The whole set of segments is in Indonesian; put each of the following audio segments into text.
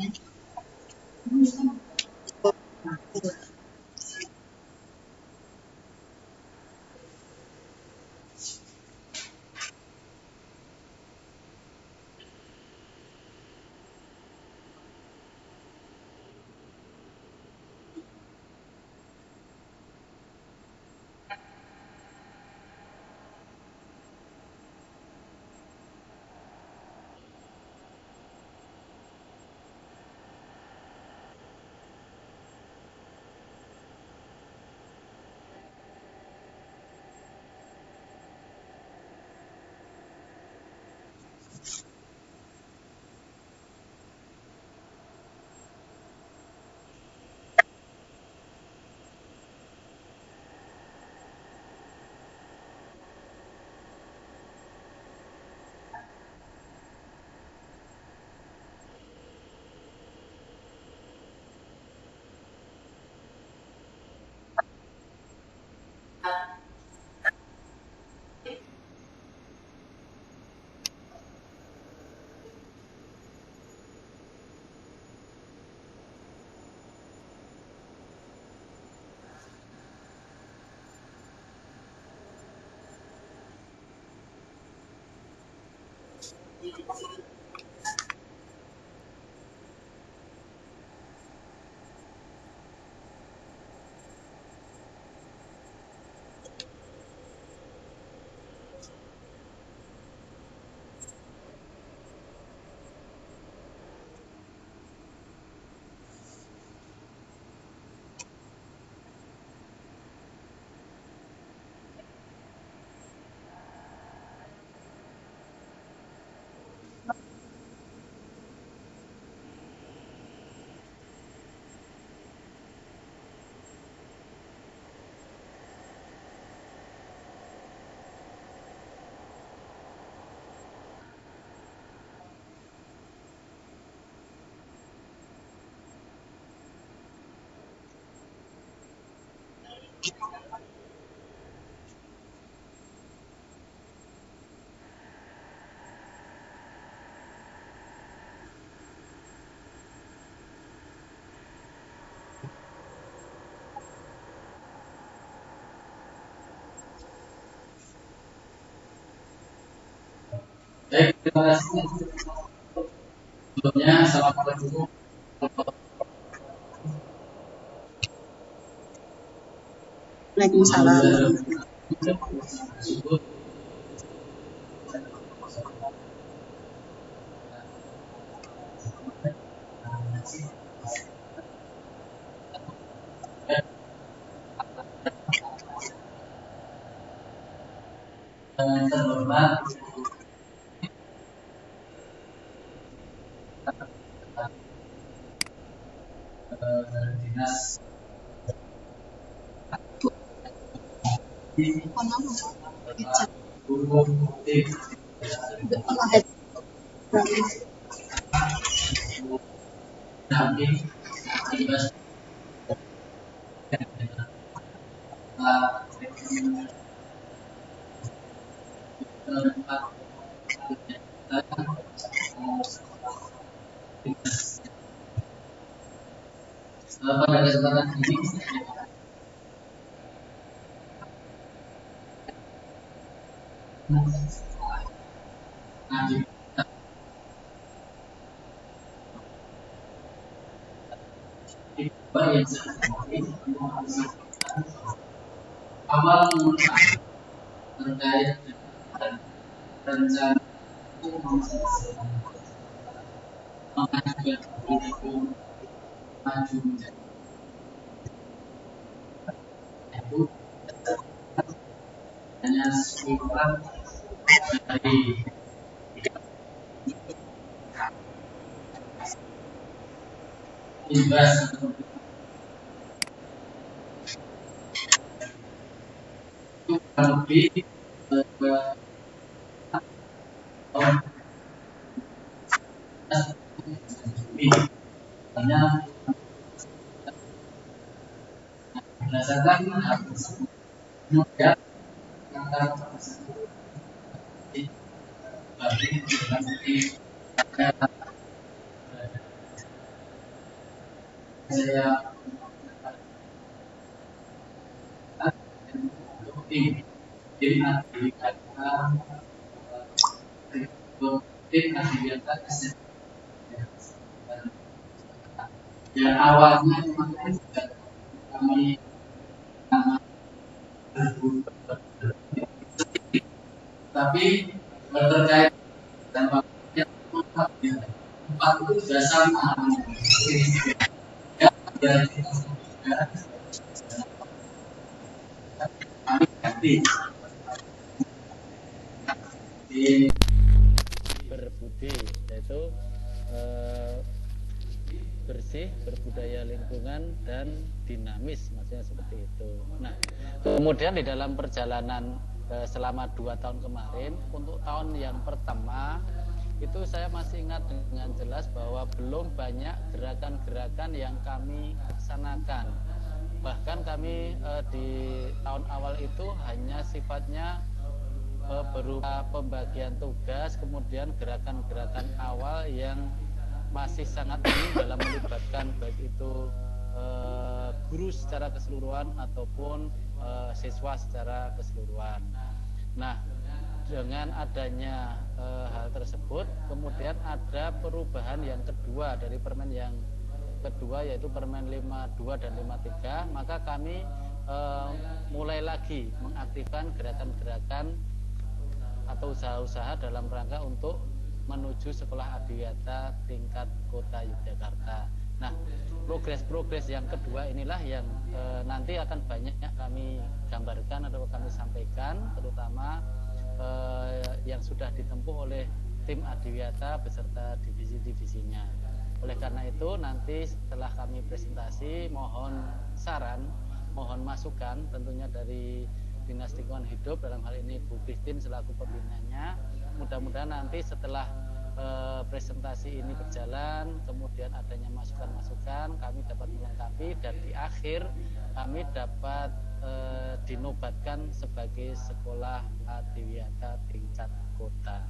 Baik, terima kasih. Sebelumnya, assalamualaikum. Waalaikumsalam. Terhormat dinas pada kesempatan ini awal mula terkait dengan rencana mengajak itu maju menjadi itu hanya sifat dari imbas itu lebih hanya berdasarkan mudah antara bagi saya tim adiwiyata yang awalnya kami tapi terkait dan waktunya empat itu sudah sama ya kami ganti berbudi, yaitu bersih, berbudaya lingkungan, dan dinamis, maksudnya seperti itu. Nah, kemudian di dalam perjalanan selama 2 tahun kemarin, untuk tahun yang pertama itu saya masih ingat dengan jelas bahwa belum banyak gerakan-gerakan yang kami laksanakan. Bahkan kami di tahun awal itu hanya sifatnya berupa pembagian tugas, kemudian gerakan-gerakan awal yang masih sangat minim dalam melibatkan baik itu guru secara keseluruhan ataupun siswa secara keseluruhan. Nah, dengan adanya hal tersebut, kemudian ada perubahan yang kedua dari permen yang kedua, yaitu permen 52 dan 53, maka kami mulai lagi mengaktifkan gerakan-gerakan atau usaha-usaha dalam rangka untuk menuju sekolah adiwiyata tingkat kota Yogyakarta. Nah, progres-progres yang kedua inilah yang nanti akan banyak kami gambarkan atau kami sampaikan, terutama yang sudah ditempuh oleh tim adiwiyata beserta divisi-divisinya. Oleh karena itu, nanti setelah kami presentasi, mohon saran, mohon masukan tentunya dari Dinas Lingkungan Hidup, dalam hal ini Bu Christine selaku pembinanya. Mudah-mudahan nanti setelah presentasi ini berjalan, kemudian adanya masukan-masukan, kami dapat melengkapi, dan di akhir kami dapat dinobatkan sebagai sekolah adiwiyata tingkat kota.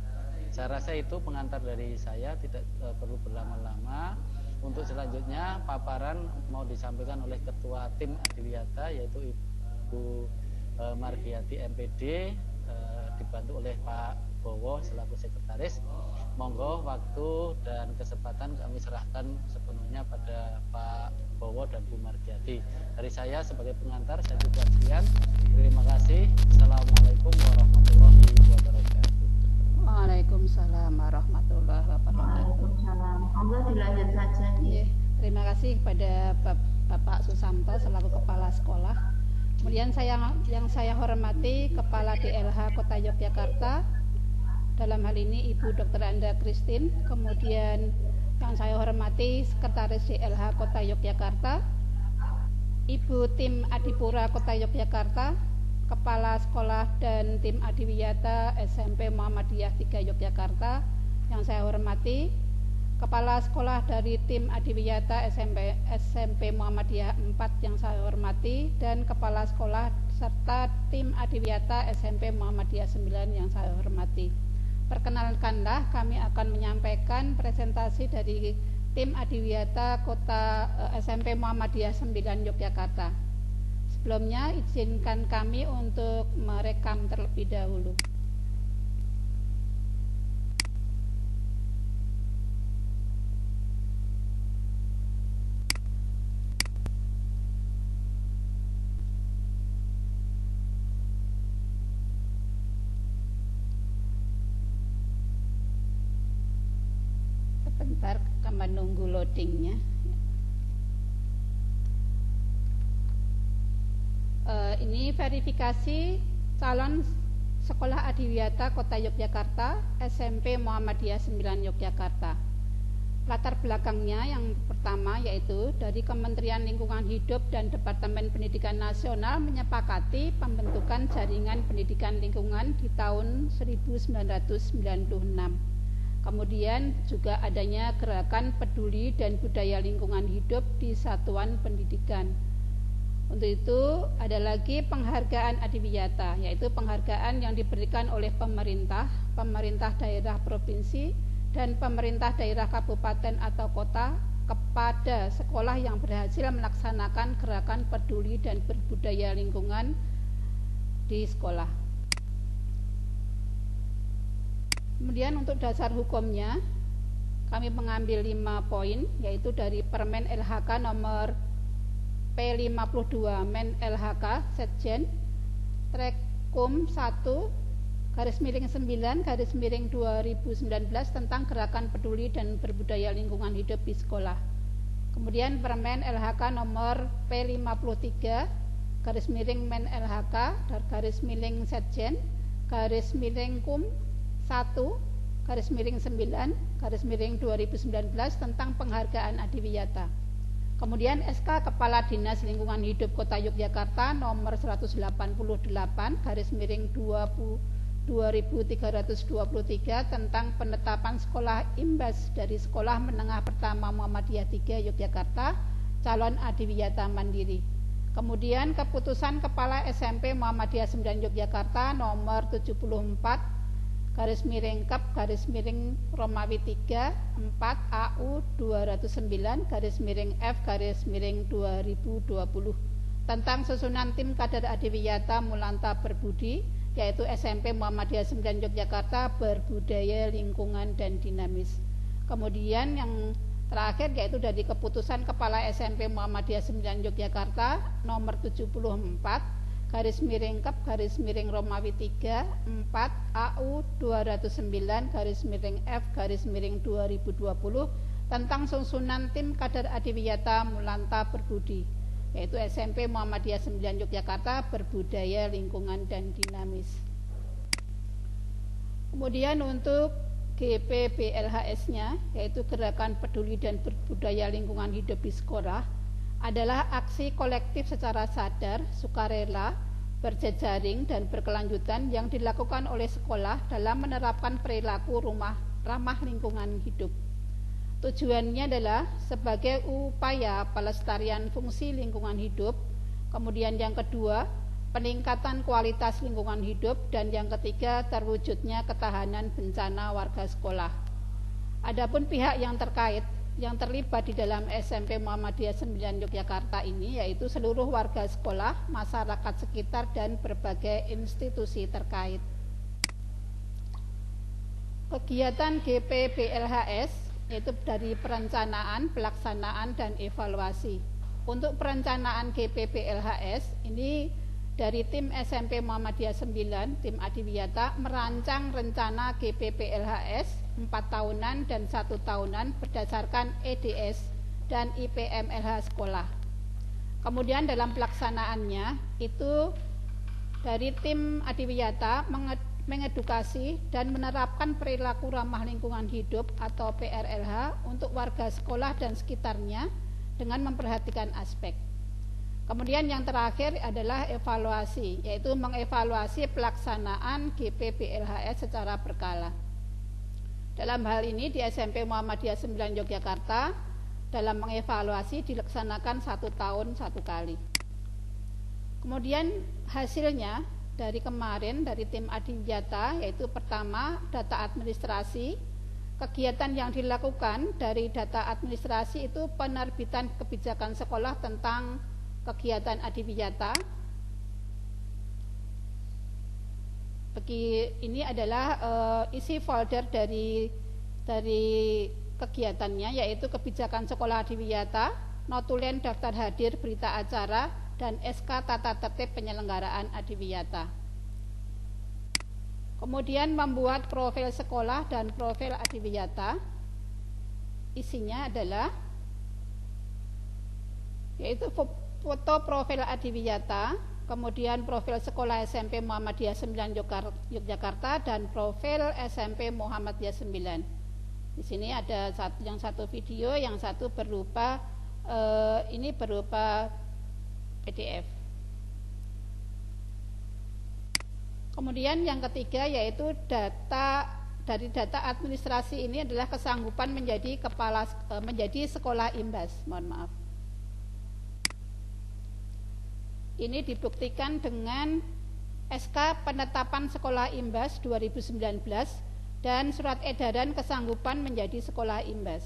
Saya rasa itu pengantar dari saya, tidak perlu berlama-lama. Untuk selanjutnya paparan mau disampaikan oleh Ketua Tim Adiwiyata, yaitu Ibu Margiati MPD, dibantu oleh Pak Bowo selaku sekretaris. Monggo waktu dan kesempatan kami serahkan sepenuhnya pada Pak Bowo dan Bu Margiati. Dari saya sebagai pengantar, saya cukup sekian. Terima kasih. Assalamualaikum warahmatullahi wabarakatuh. Waalaikumsalam warahmatullahi wabarakatuh. Waalaikumsalam. Monggo dilanjut saja. Terima kasih kepada Bapak Susanto selaku Kepala Sekolah. Kemudian yang saya hormati Kepala DLH Kota Yogyakarta, dalam hal ini Ibu Dr. Anda Christine. Kemudian yang saya hormati Sekretaris DLH Kota Yogyakarta, Ibu Tim Adipura Kota Yogyakarta, Kepala Sekolah dan Tim Adiwiyata SMP Muhammadiyah 3 Yogyakarta. Yang saya hormati Kepala Sekolah dari Tim Adiwiyata SMP Muhammadiyah 4 yang saya hormati, dan Kepala Sekolah serta Tim Adiwiyata SMP Muhammadiyah 9 yang saya hormati. Perkenalkanlah, kami akan menyampaikan presentasi dari Tim Adiwiyata Kota SMP Muhammadiyah 9 Yogyakarta. Sebelumnya izinkan kami untuk merekam terlebih dahulu. Sebentar menunggu loadingnya. Ini verifikasi calon sekolah adiwiyata Kota Yogyakarta SMP Muhammadiyah 9 Yogyakarta. Latar belakangnya yang pertama yaitu dari Kementerian Lingkungan Hidup dan Departemen Pendidikan Nasional menyepakati pembentukan jaringan pendidikan lingkungan di tahun 1996. Kemudian juga adanya gerakan peduli dan budaya lingkungan hidup di satuan pendidikan. Untuk itu ada lagi penghargaan adiwiyata, yaitu penghargaan yang diberikan oleh pemerintah daerah provinsi dan pemerintah daerah kabupaten atau kota kepada sekolah yang berhasil melaksanakan gerakan peduli dan berbudaya lingkungan di sekolah. Kemudian untuk dasar hukumnya kami mengambil 5 poin, yaitu dari Permen LHK nomor P52 Men LHK Setjen Trekum 1/9/2019 tentang gerakan peduli dan berbudaya lingkungan hidup di sekolah. Kemudian Permen LHK nomor P53 Men LHK Setjen Kum 1/9/2019 tentang penghargaan Adiwiyata. Kemudian SK Kepala Dinas Lingkungan Hidup Kota Yogyakarta nomor 188/2023 tentang penetapan sekolah imbas dari Sekolah Menengah Pertama Muhammadiyah 3 Yogyakarta calon Adiwiyata mandiri. Kemudian keputusan Kepala SMP Muhammadiyah 9 Yogyakarta nomor 74/Kep/Romawi 3 4 AU 209/F/2020 tentang susunan tim kader Adiwiyata Mulanta Berbudi, yaitu SMP Muhammadiyah 9 Yogyakarta berbudaya lingkungan dan dinamis. Kemudian yang terakhir yaitu dari keputusan Kepala SMP Muhammadiyah 9 Yogyakarta nomor 74/Kep/Romawi 3 4 AU 209/F/2020 tentang susunan tim kader Adiwiyata Mulanta Berbudi, yaitu SMP Muhammadiyah 9 Yogyakarta berbudaya lingkungan dan dinamis. Kemudian untuk GPBLHS-nya, yaitu Gerakan Peduli dan Berbudaya Lingkungan Hidup di Sekolah, adalah aksi kolektif secara sadar, sukarela, berjejaring dan berkelanjutan yang dilakukan oleh sekolah dalam menerapkan perilaku ramah lingkungan hidup. Tujuannya adalah sebagai upaya pelestarian fungsi lingkungan hidup, kemudian yang kedua, peningkatan kualitas lingkungan hidup, dan yang ketiga, terwujudnya ketahanan bencana warga sekolah. Adapun pihak yang terkait yang terlibat di dalam SMP Muhammadiyah 9 Yogyakarta ini yaitu seluruh warga sekolah, masyarakat sekitar, dan berbagai institusi terkait. Kegiatan GPBLHS yaitu dari perencanaan, pelaksanaan, dan evaluasi. Untuk perencanaan GPBLHS ini dari tim SMP Muhammadiyah 9, tim Adiwiyata merancang rencana GPBLHS 4 tahunan dan 1 tahunan berdasarkan EDS dan IPMLH sekolah. Kemudian dalam pelaksanaannya itu dari tim Adiwiyata mengedukasi dan menerapkan perilaku ramah lingkungan hidup atau PRLH untuk warga sekolah dan sekitarnya dengan memperhatikan aspek. Kemudian yang terakhir adalah evaluasi, yaitu mengevaluasi pelaksanaan GPBLHS secara berkala. Dalam hal ini di SMP Muhammadiyah 9 Yogyakarta, dalam mengevaluasi dilaksanakan 1 tahun 1 kali. Kemudian hasilnya dari kemarin dari tim Adiwiyata, yaitu pertama data administrasi. Kegiatan yang dilakukan dari data administrasi itu penerbitan kebijakan sekolah tentang kegiatan Adiwiyata. Ini adalah isi folder dari kegiatannya, yaitu kebijakan sekolah Adiwiyata, notulen daftar hadir berita acara, dan SK tata tertib penyelenggaraan Adiwiyata. Kemudian membuat profil sekolah dan profil Adiwiyata. Isinya adalah yaitu foto profil Adiwiyata, kemudian profil sekolah SMP Muhammadiyah 9 Yogyakarta, dan profil SMP Muhammadiyah 9. Di sini ada yang satu video, yang satu berupa berupa PDF. Kemudian yang ketiga yaitu data administrasi ini adalah kesanggupan menjadi sekolah imbas. Mohon maaf. Ini dibuktikan dengan SK penetapan sekolah imbas 2019 dan surat edaran kesanggupan menjadi sekolah imbas.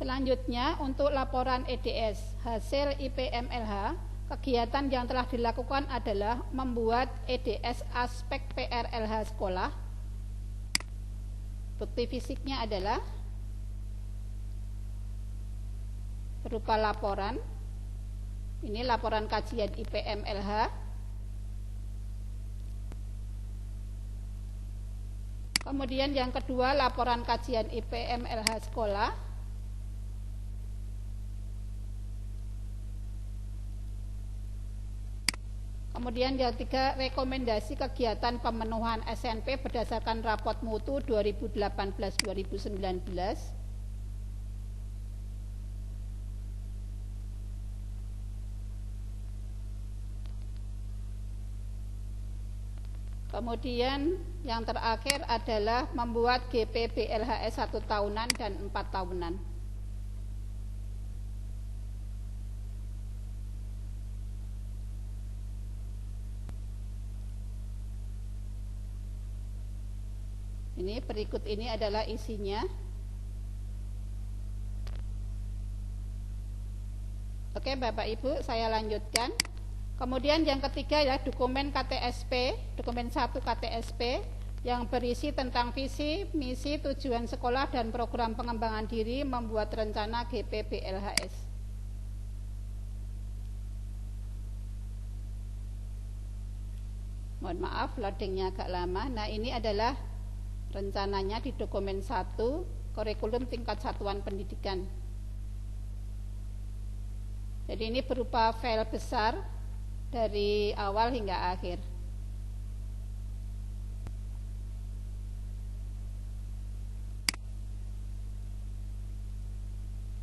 Selanjutnya untuk laporan EDS hasil IPMLH, kegiatan yang telah dilakukan adalah membuat EDS aspek PRLH sekolah. Bukti fisiknya adalah berupa laporan. Ini laporan kajian IPMLH. Kemudian yang kedua, laporan kajian IPMLH sekolah. Kemudian yang ketiga, rekomendasi kegiatan pemenuhan SNP berdasarkan rapot mutu 2018-2019. Kemudian yang terakhir adalah membuat GPBLHS 1 tahunan dan 4 tahunan. Ini berikut ini adalah isinya. Oke Bapak Ibu, saya lanjutkan. Kemudian yang ketiga ya dokumen KTSP, dokumen 1 KTSP yang berisi tentang visi, misi, tujuan sekolah dan program pengembangan diri membuat rencana GPBLHS. Mohon maaf loadingnya agak lama. Nah, ini adalah rencananya di dokumen 1 kurikulum tingkat satuan pendidikan. Jadi ini berupa file besar dari awal hingga akhir.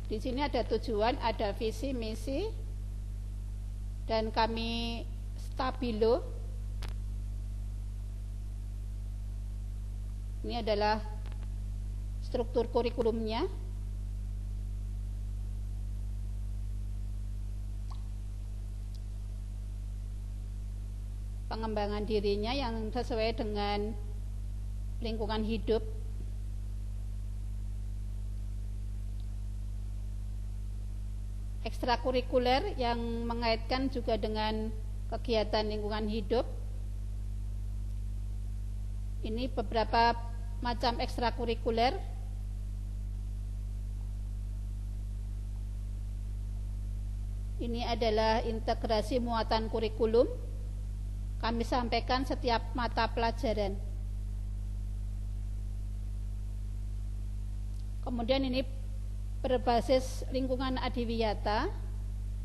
Di sini ada tujuan, ada visi, misi, dan kami stabilo. Ini adalah struktur kurikulumnya. Pengembangan dirinya yang sesuai dengan lingkungan hidup. Ekstrakurikuler yang mengaitkan juga dengan kegiatan lingkungan hidup. Ini beberapa macam ekstrakurikuler. Ini adalah integrasi muatan kurikulum. Kami sampaikan setiap mata pelajaran. Kemudian ini berbasis lingkungan adiwiyata,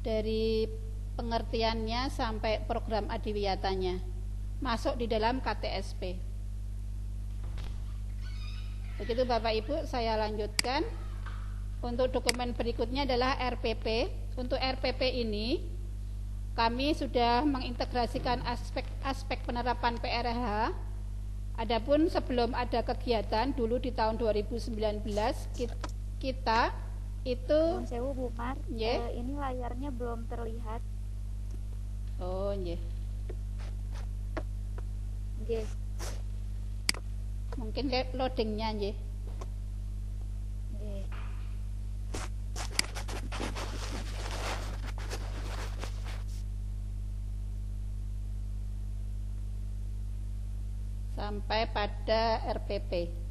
dari pengertiannya sampai program adiwiyatanya masuk di dalam KTSP. Begitu Bapak Ibu, saya lanjutkan. Untuk dokumen berikutnya adalah RPP. Untuk RPP ini kami sudah mengintegrasikan aspek penerapan PRLH. Adapun sebelum ada kegiatan dulu di tahun 2019 kita itu Sewu Bu Mar, ini layarnya belum terlihat. Oh, nggih. Nggih. Mungkin loadingnya nggih. Nggih. Sampai pada RPP.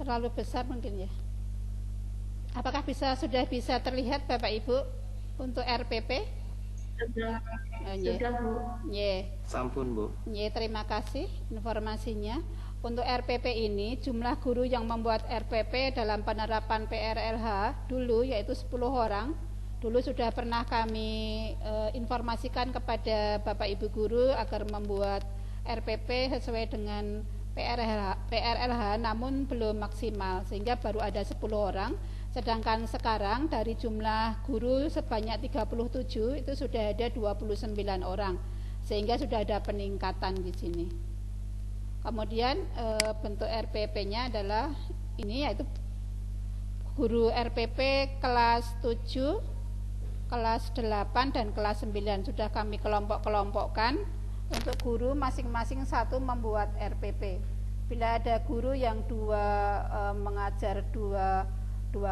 Terlalu besar mungkin ya. Apakah sudah bisa terlihat Bapak Ibu untuk RPP? Sudah, Oh, sudah Bu. Sampun Bu. Terima kasih informasinya. Untuk RPP ini jumlah guru yang membuat RPP dalam penerapan PRLH dulu yaitu 10 orang. Dulu sudah pernah kami informasikan kepada Bapak Ibu guru agar membuat RPP sesuai dengan PRLH namun belum maksimal sehingga baru ada 10 orang. Sedangkan sekarang dari jumlah guru sebanyak 37 itu sudah ada 29 orang. sehingga sudah ada peningkatan di sini. Kemudian bentuk RPP-nya adalah ini, yaitu guru RPP kelas 7, kelas 8 dan kelas 9 sudah kami kelompok-kelompokkan. Untuk guru masing-masing satu membuat RPP. Bila ada guru yang mengajar dua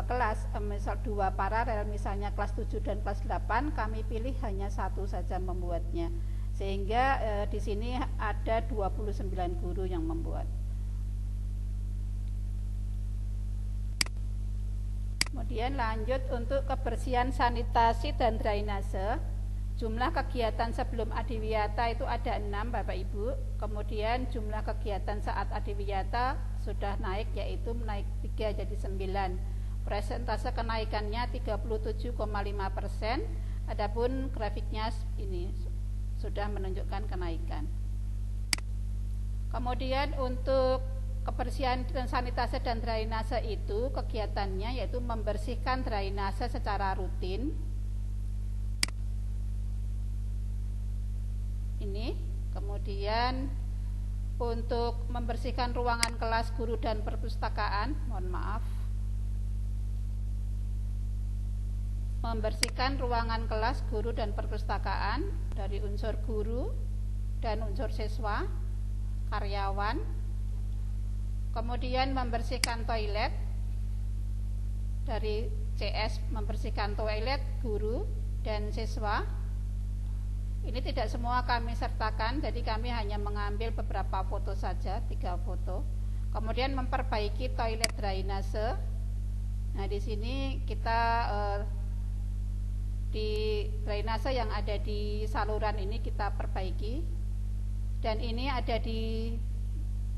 kelas, misal 2 paralel, misalnya kelas 7 dan kelas 8, kami pilih hanya satu saja membuatnya. Sehingga di sini ada 29 guru yang membuat. Kemudian lanjut untuk kebersihan sanitasi dan drainase. Jumlah kegiatan sebelum adiwiyata itu ada 6 Bapak Ibu. Kemudian jumlah kegiatan saat adiwiyata sudah naik, yaitu naik 3 jadi 9. Persentase kenaikannya 37,5%. Adapun grafiknya ini sudah menunjukkan kenaikan. Kemudian untuk kebersihan dan sanitasi dan drainase itu kegiatannya yaitu membersihkan drainase secara rutin. Ini kemudian untuk membersihkan ruangan kelas guru dan perpustakaan, membersihkan ruangan kelas guru dan perpustakaan dari unsur guru dan unsur siswa, karyawan. Kemudian membersihkan toilet dari CS, membersihkan toilet guru dan siswa. Ini tidak semua kami sertakan, jadi kami hanya mengambil beberapa foto saja, 3 foto. Kemudian memperbaiki toilet drainase. Nah, di sini kita di drainase yang ada di saluran ini kita perbaiki. Dan ini ada di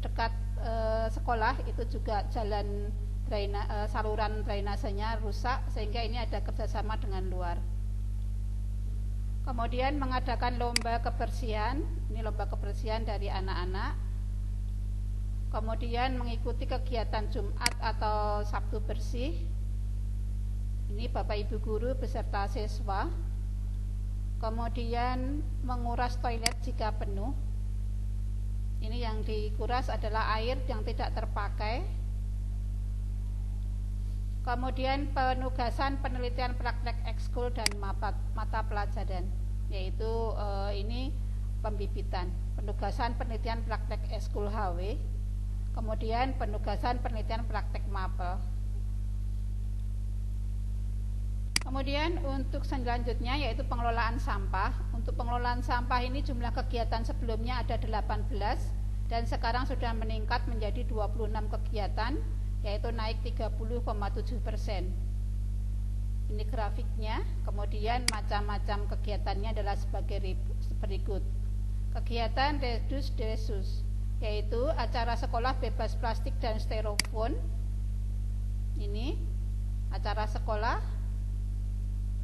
dekat sekolah, itu juga jalan saluran drainasenya rusak, sehingga ini ada kerjasama dengan luar. Kemudian mengadakan lomba kebersihan, ini lomba kebersihan dari anak-anak. Kemudian mengikuti kegiatan Jumat atau Sabtu bersih. Ini Bapak Ibu guru beserta siswa. Kemudian menguras toilet jika penuh. Ini yang dikuras adalah air yang tidak terpakai. Kemudian penugasan penelitian praktek ekskul dan mata pelajaran, yaitu ini pembibitan, penugasan penelitian praktek ekskul HW, kemudian penugasan penelitian praktek mapel. Kemudian untuk selanjutnya yaitu pengelolaan sampah. Untuk pengelolaan sampah ini jumlah kegiatan sebelumnya ada 18 dan sekarang sudah meningkat menjadi 26 kegiatan, yaitu naik 30,7%. Ini grafiknya. Kemudian macam-macam kegiatannya adalah sebagai berikut. Kegiatan Reduce Desus, yaitu acara sekolah bebas plastik dan styrofoam. Ini acara sekolah.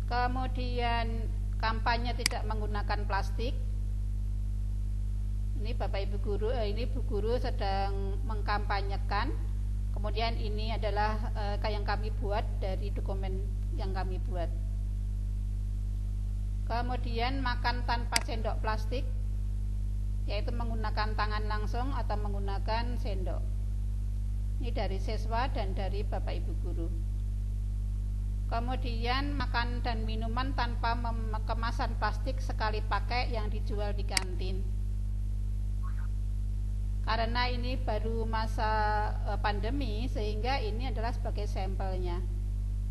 Kemudian kampanye tidak menggunakan plastik. Ini Bapak Ibu guru, ini Bu Guru sedang mengkampanyekan. Kemudian ini adalah yang kami buat dari dokumen yang kami buat. Kemudian makan tanpa sendok plastik, yaitu menggunakan tangan langsung atau menggunakan sendok. Ini dari siswa dan dari Bapak Ibu guru. Kemudian makan dan minuman tanpa kemasan plastik sekali pakai yang dijual di kantin. Karena ini baru masa pandemi, sehingga ini adalah sebagai sampelnya.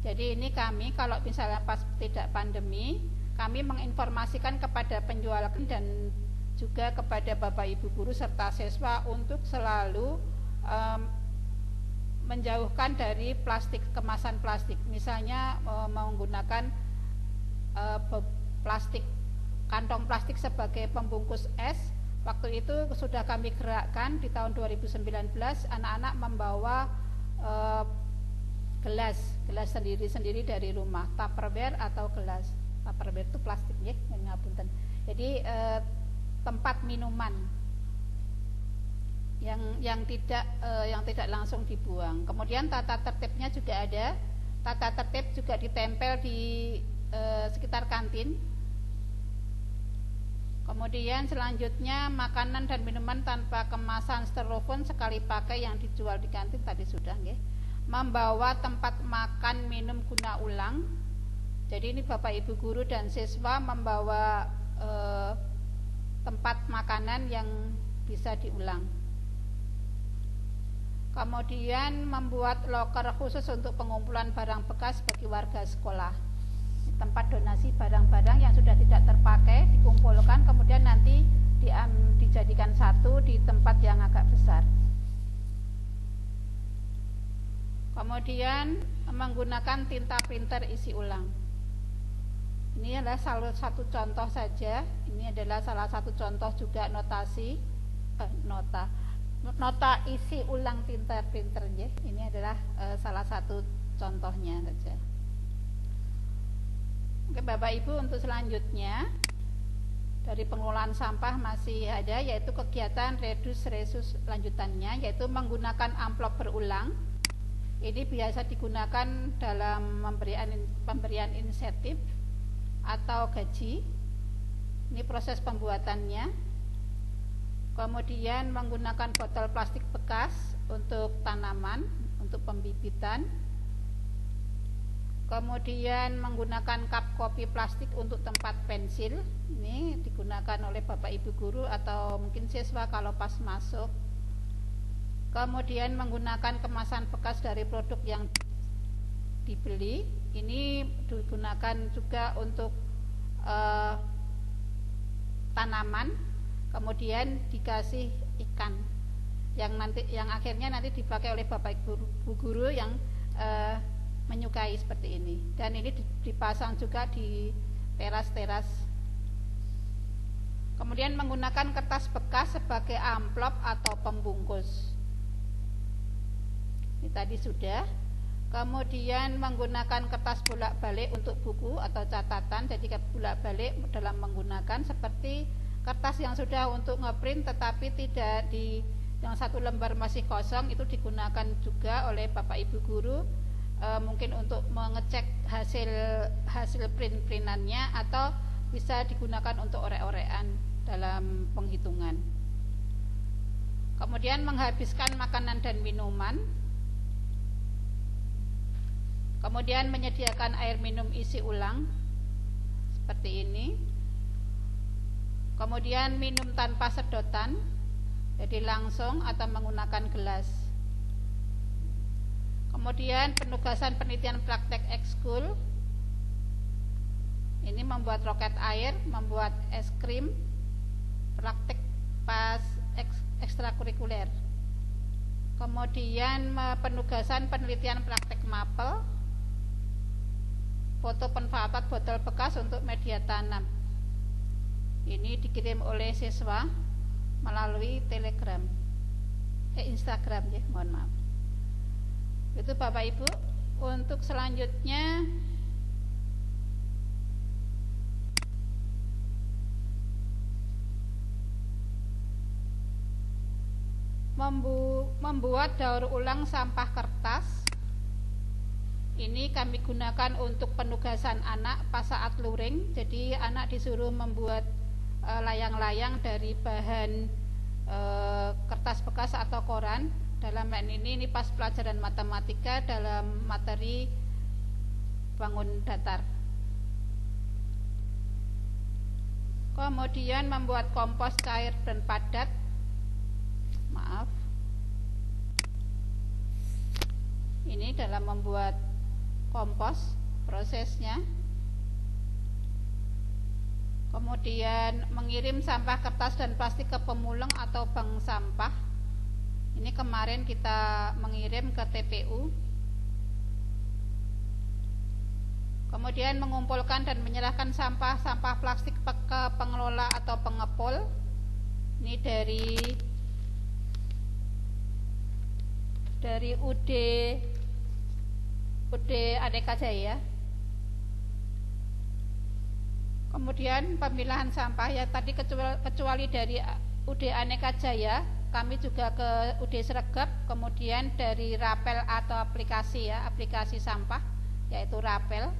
Jadi ini kami kalau misalnya pas tidak pandemi, kami menginformasikan kepada penjual dan juga kepada Bapak Ibu guru serta siswa untuk selalu menjauhkan dari plastik, kemasan plastik. Misalnya menggunakan plastik, kantong plastik sebagai pembungkus es. Waktu itu sudah kami gerakkan di tahun 2019, anak-anak membawa gelas sendiri-sendiri dari rumah, tupperware atau gelas. Tupperware itu plastik ya, ngapunten. Jadi tempat minuman yang tidak langsung dibuang. Kemudian tata tertibnya juga ada. Tata tertib juga ditempel di sekitar kantin. Kemudian selanjutnya makanan dan minuman tanpa kemasan styrofoam sekali pakai yang dijual di kantin tadi sudah nggih. Membawa tempat makan minum guna ulang. Jadi ini Bapak Ibu guru dan siswa membawa tempat makanan yang bisa diulang. Kemudian membuat loker khusus untuk pengumpulan barang bekas bagi warga sekolah. Tempat donasi barang-barang yang sudah tidak terpakai dikumpulkan, kemudian nanti dijadikan satu di tempat yang agak besar. Kemudian menggunakan tinta printer isi ulang. Ini adalah salah satu contoh saja. Ini adalah salah satu contoh juga notasi nota isi ulang tinta printer ya. Ini adalah salah satu contohnya saja. Oke Bapak Ibu, untuk selanjutnya dari pengelolaan sampah masih ada, yaitu kegiatan reduce reuse lanjutannya, yaitu menggunakan amplop berulang. Ini biasa digunakan dalam pemberian insentif atau gaji. Ini proses pembuatannya. Kemudian menggunakan botol plastik bekas untuk tanaman, untuk pembibitan. Kemudian menggunakan cup kopi plastik untuk tempat pensil. Ini digunakan oleh Bapak Ibu guru atau mungkin siswa kalau pas masuk. Kemudian menggunakan kemasan bekas dari produk yang dibeli. Ini digunakan juga untuk tanaman. Kemudian dikasih ikan yang akhirnya nanti dipakai oleh Bapak Ibu guru yang menyukai seperti ini, dan ini dipasang juga di teras-teras. Kemudian menggunakan kertas bekas sebagai amplop atau pembungkus. Ini tadi sudah. Kemudian menggunakan kertas bolak-balik untuk buku atau catatan. Jadi bolak-balik dalam menggunakan seperti kertas yang sudah untuk ngeprint tetapi tidak yang satu lembar masih kosong, itu digunakan juga oleh Bapak Ibu guru. Mungkin untuk mengecek hasil printannya atau bisa digunakan untuk orek-orekan dalam penghitungan. Kemudian menghabiskan makanan dan minuman. Kemudian menyediakan air minum isi ulang seperti ini. Kemudian minum tanpa sedotan, jadi langsung atau menggunakan gelas. Kemudian penugasan penelitian praktek ekskul. Ini membuat roket air, membuat es krim, praktek pas ekstrakurikuler. Kemudian penugasan penelitian praktek mapel, foto penfafaat botol bekas untuk media tanam. Ini dikirim oleh siswa melalui Telegram, Instagram ya, mohon maaf. Itu Bapak Ibu. Untuk selanjutnya membuat daur ulang sampah kertas. Ini kami gunakan untuk penugasan anak pas saat luring. Jadi anak disuruh membuat layang-layang dari bahan kertas bekas atau koran. Dalam ini pas pelajaran matematika dalam materi bangun datar. Kemudian membuat kompos cair dan padat. Maaf. Ini dalam membuat kompos prosesnya. Kemudian mengirim sampah kertas dan plastik ke pemulung atau bank sampah. Ini kemarin kita mengirim ke TPU. Kemudian mengumpulkan dan menyerahkan sampah plastik ke pengelola atau pengepul. Ini dari UD Aneka Jaya. Kemudian pemilahan sampah ya tadi kecuali dari UD Aneka Jaya, kami juga ke UD Sregep, kemudian dari Rapel atau aplikasi ya, aplikasi sampah yaitu Rapel.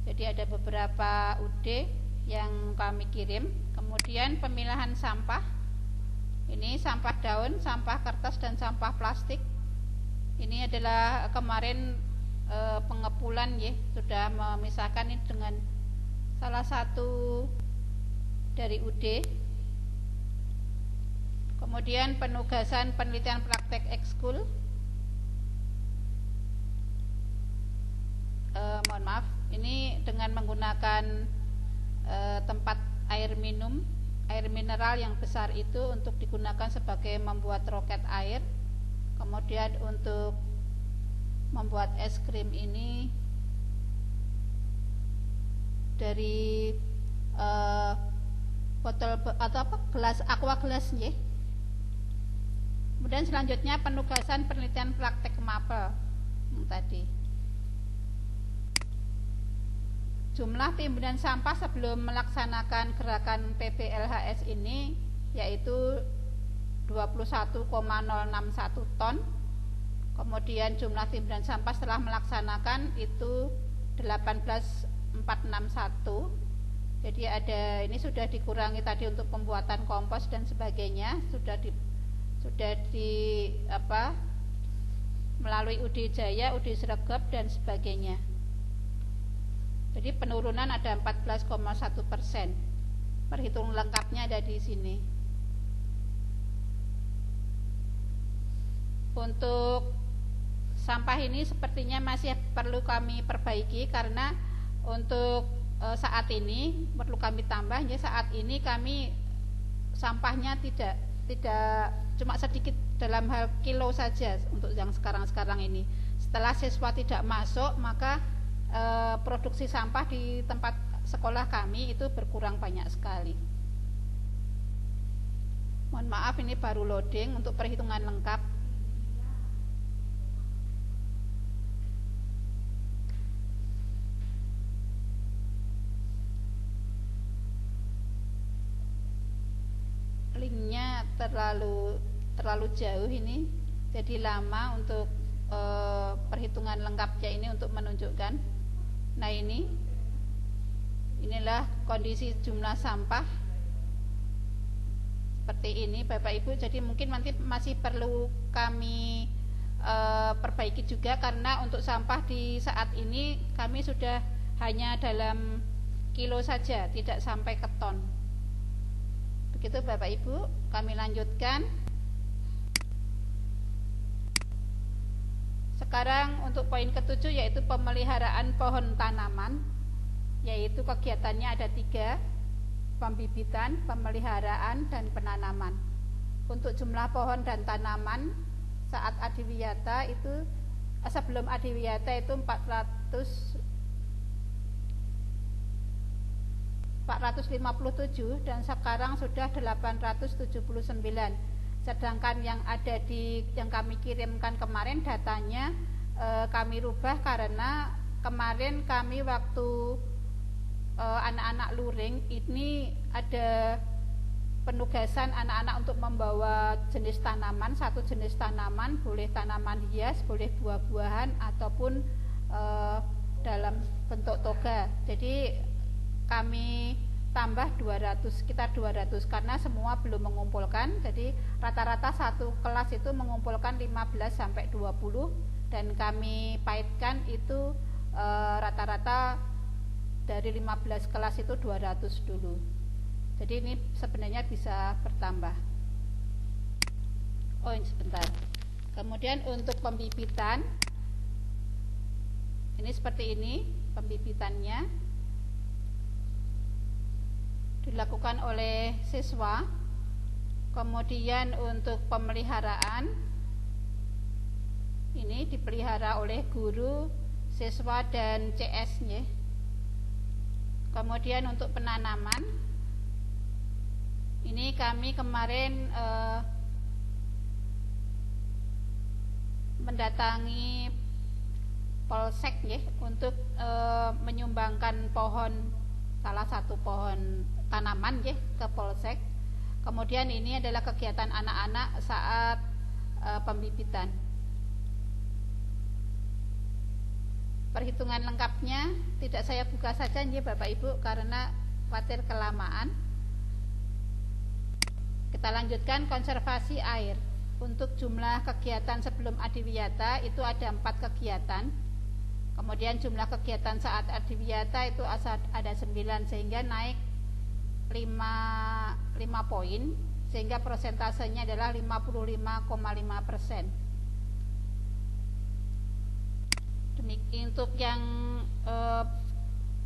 Jadi ada beberapa UD yang kami kirim. Kemudian pemilahan sampah. Ini sampah daun, sampah kertas dan sampah plastik. Ini adalah kemarin pengepulan ya, sudah memisahkan ini dengan salah satu dari UD. Kemudian penugasan penelitian praktek ekskul. Mohon maaf, ini dengan menggunakan tempat air minum, air mineral yang besar itu untuk digunakan sebagai membuat roket air. Kemudian untuk membuat es krim ini dari botol atau apa, gelas aqua gelas ya. Kemudian selanjutnya penugasan penelitian praktek mapel yang tadi. Jumlah timbunan sampah sebelum melaksanakan gerakan PPLHS ini yaitu 21,061 ton. Kemudian jumlah timbunan sampah setelah melaksanakan itu 18,461. Jadi ada, ini sudah dikurangi tadi untuk pembuatan kompos dan sebagainya, sudah melalui UD Jaya, UD Sregep dan sebagainya. Jadi penurunan ada 14,1%. Perhitungan lengkapnya ada di sini. Untuk sampah ini sepertinya masih perlu kami perbaiki karena untuk saat ini perlu kami tambah ya. Saat ini kami sampahnya tidak cuma sedikit dalam hal kilo saja untuk yang sekarang ini. Setelah siswa tidak masuk, maka produksi sampah di tempat sekolah kami itu berkurang banyak sekali. Mohon maaf, ini baru loading untuk perhitungan lengkap. Linknya terlalu jauh ini, jadi lama untuk perhitungan lengkapnya ini untuk menunjukkan. Nah, inilah kondisi jumlah sampah seperti ini Bapak Ibu. Jadi mungkin nanti masih perlu kami perbaiki juga karena untuk sampah di saat ini kami sudah hanya dalam kilo saja, tidak sampai ke ton. Begitu Bapak Ibu, kami lanjutkan. Sekarang untuk poin ke-7 yaitu pemeliharaan pohon tanaman, yaitu kegiatannya ada 3, pembibitan, pemeliharaan, dan penanaman. Untuk jumlah pohon dan tanaman saat adiwiyata itu sebelum adiwiyata itu 457 dan sekarang sudah 879. Sedangkan yang ada yang kami kirimkan kemarin datanya kami rubah karena kemarin kami waktu anak-anak luring ini ada penugasan anak-anak untuk membawa jenis tanaman, satu jenis tanaman, boleh tanaman hias, boleh buah-buahan ataupun dalam bentuk toga. Jadi kami tambah 200, sekitar 200 karena semua belum mengumpulkan. Jadi rata-rata satu kelas itu mengumpulkan 15 sampai 20 dan kami paitkan itu rata-rata dari 15 kelas itu 200 dulu. Jadi ini sebenarnya bisa bertambah. Oh, ini sebentar. Kemudian untuk pembibitan ini seperti ini pembibitannya. Dilakukan oleh siswa. Kemudian untuk pemeliharaan ini dipelihara oleh guru, siswa dan CS-nya. Kemudian untuk penanaman ini kami kemarin mendatangi Polsek ya untuk menyumbangkan pohon, salah satu pohon tanaman ya ke Polsek. Kemudian ini adalah kegiatan anak-anak saat pembibitan. Perhitungan lengkapnya tidak saya buka saja ya Bapak Ibu karena khawatir kelamaan. Kita lanjutkan konservasi air. Untuk jumlah kegiatan sebelum adiwiyata itu ada 4 kegiatan. Kemudian jumlah kegiatan saat adiwiyata itu ada 9, sehingga naik 5 poin, sehingga persentasenya adalah 55,5%. Demikian untuk yang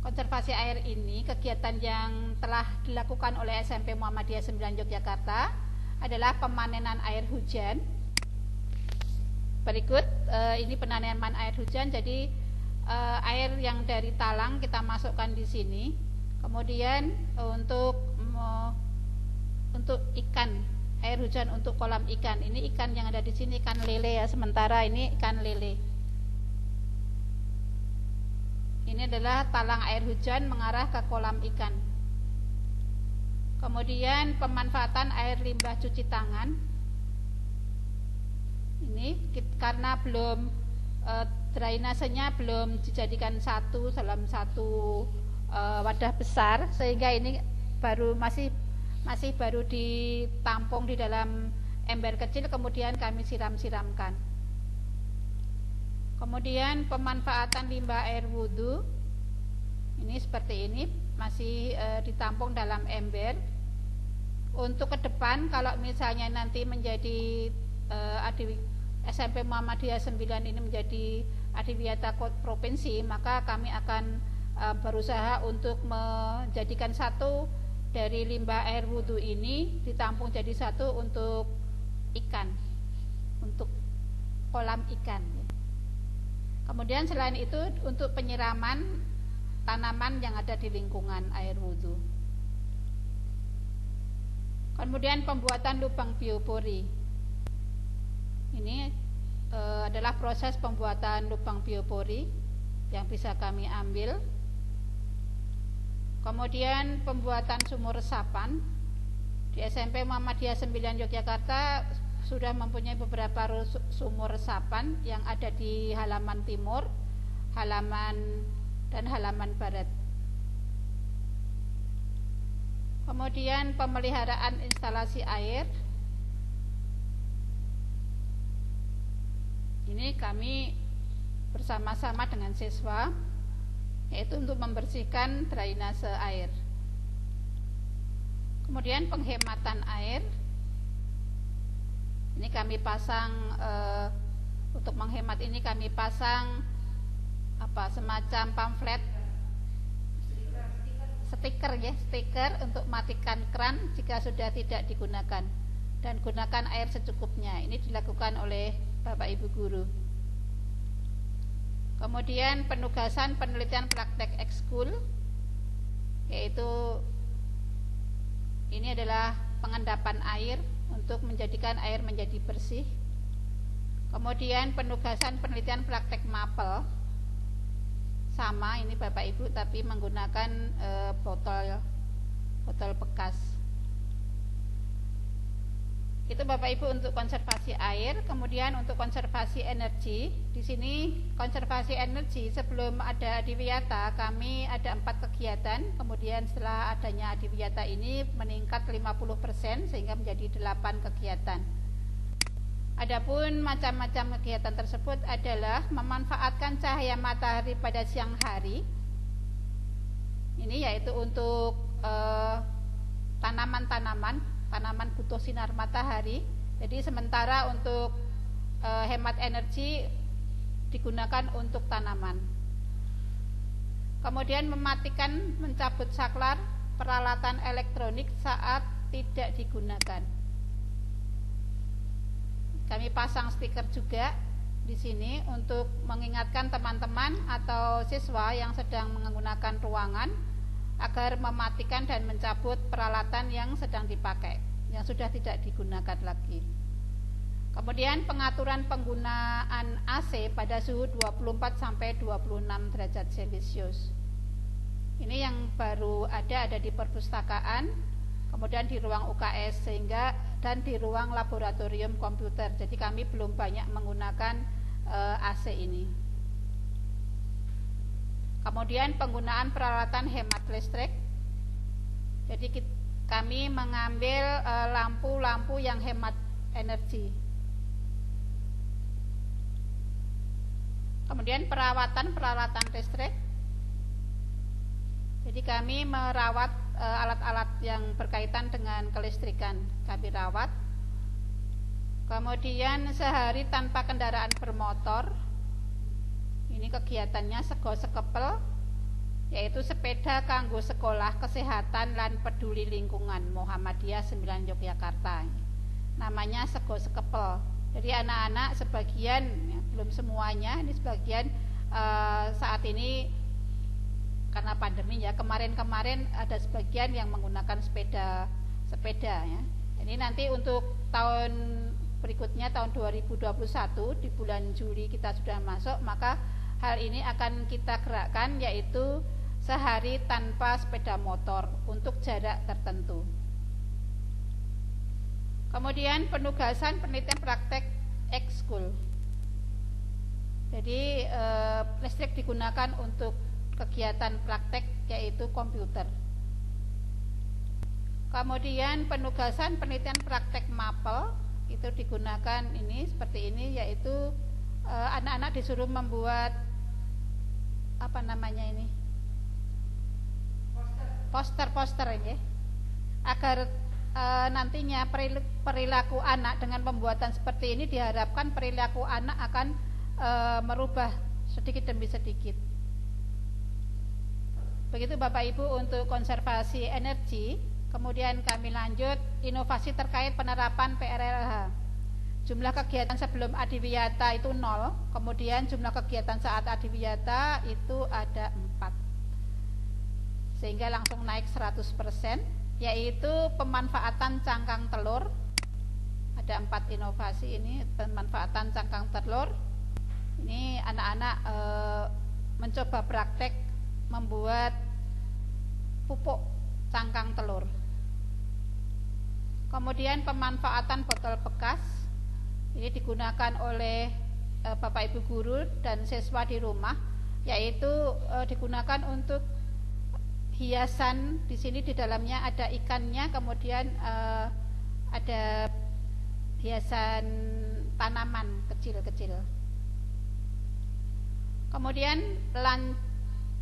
konservasi air ini, kegiatan yang telah dilakukan oleh SMP Muhammadiyah 9 Yogyakarta adalah pemanenan air hujan. Berikut ini pemanenan air hujan. Jadi air yang dari talang kita masukkan di sini. Kemudian untuk ikan, air hujan untuk kolam ikan. Ini ikan yang ada di sini ikan lele ya, sementara ini ikan lele. Ini adalah talang air hujan mengarah ke kolam ikan. Kemudian pemanfaatan air limbah cuci tangan. Ini karena belum drainasenya belum dijadikan dalam satu wadah besar, sehingga ini masih baru ditampung di dalam ember kecil, kemudian kami siramkan. Kemudian pemanfaatan limbah air wudhu. Ini seperti ini, masih ditampung dalam ember. Untuk ke depan, kalau misalnya nanti menjadi SMP Muhammadiyah 9 ini menjadi adiwiyata provinsi, maka kami akan berusaha untuk menjadikan satu dari limbah air wudhu ini ditampung jadi satu untuk ikan, untuk kolam ikan. Kemudian selain itu untuk penyiraman tanaman yang ada di lingkungan air wudhu. Kemudian pembuatan lubang biopori. Ini adalah proses pembuatan lubang biopori yang bisa kami ambil. Kemudian pembuatan sumur resapan. Di SMP Muhammadiyah 9 Yogyakarta sudah mempunyai beberapa sumur resapan yang ada di halaman timur, halaman barat. Kemudian pemeliharaan instalasi air. Ini kami bersama-sama dengan siswa, yaitu untuk membersihkan drainase air. Kemudian penghematan air. Ini kami pasang untuk menghemat ini kami pasang semacam pamflet stiker untuk matikan keran jika sudah tidak digunakan, dan gunakan air secukupnya. Ini dilakukan oleh Bapak Ibu guru. Kemudian penugasan penelitian praktek ekskul, yaitu ini adalah pengendapan air untuk menjadikan air menjadi bersih. Kemudian penugasan penelitian praktek mapel, sama ini Bapak Ibu, tapi menggunakan botol bekas. Itu Bapak Ibu untuk konservasi air. Kemudian untuk konservasi energi, di sini konservasi energi sebelum ada adiwiyata kami ada 4 kegiatan. Kemudian setelah adanya adiwiyata ini meningkat 50% sehingga menjadi 8 kegiatan. Adapun macam-macam kegiatan tersebut adalah memanfaatkan cahaya matahari pada siang hari. Ini yaitu untuk tanaman butuh sinar matahari. Jadi sementara untuk hemat energi digunakan untuk tanaman. Kemudian mematikan, mencabut saklar peralatan elektronik saat tidak digunakan. Kami pasang stiker juga di sini untuk mengingatkan teman-teman atau siswa yang sedang menggunakan ruangan agar mematikan dan mencabut peralatan yang sedang dipakai, yang sudah tidak digunakan lagi. Kemudian pengaturan penggunaan AC pada suhu 24 sampai 26 derajat Celcius. Ini yang baru ada di perpustakaan, kemudian di ruang UKS dan di ruang laboratorium komputer. Jadi kami belum banyak menggunakan AC ini. Kemudian penggunaan peralatan hemat listrik. Jadi kami mengambil lampu-lampu yang hemat energi. Kemudian peralatan listrik. Jadi kami merawat alat-alat yang berkaitan dengan kelistrikan, kami rawat. Kemudian sehari tanpa kendaraan bermotor. Ini kegiatannya sego sekepel, yaitu sepeda kanggo sekolah kesehatan lan peduli lingkungan Muhammadiyah 9 Yogyakarta. Namanya sego sekepel. Jadi anak-anak sebagian, ya, belum semuanya, ini sebagian saat ini karena pandemi ya, kemarin-kemarin ada sebagian yang menggunakan sepeda ya. Ini nanti untuk tahun berikutnya, tahun 2021 di bulan Juli kita sudah masuk, maka hal ini akan kita gerakkan, yaitu sehari tanpa sepeda motor untuk jarak tertentu. Kemudian penugasan penelitian praktek ekskul. Jadi listrik digunakan untuk kegiatan praktek, yaitu komputer. Kemudian penugasan penelitian praktek mapel itu digunakan ini seperti ini, yaitu anak-anak disuruh membuat apa namanya ini, poster ini, agar nantinya perilaku anak dengan pembuatan seperti ini, diharapkan perilaku anak akan merubah sedikit demi sedikit. Begitu Bapak Ibu untuk konservasi energi. Kemudian kami lanjut inovasi terkait penerapan PRLH. Jumlah kegiatan sebelum adiwiyata itu 0, kemudian jumlah kegiatan saat adiwiyata itu ada 4, sehingga langsung naik 100%, yaitu pemanfaatan cangkang telur. Ada 4 inovasi ini, pemanfaatan cangkang telur. Ini anak-anak mencoba praktek membuat pupuk cangkang telur. Kemudian pemanfaatan botol bekas. Ini digunakan oleh Bapak Ibu guru dan siswa di rumah, yaitu digunakan untuk hiasan. Di sini di dalamnya ada ikannya, kemudian ada hiasan tanaman kecil-kecil. Kemudian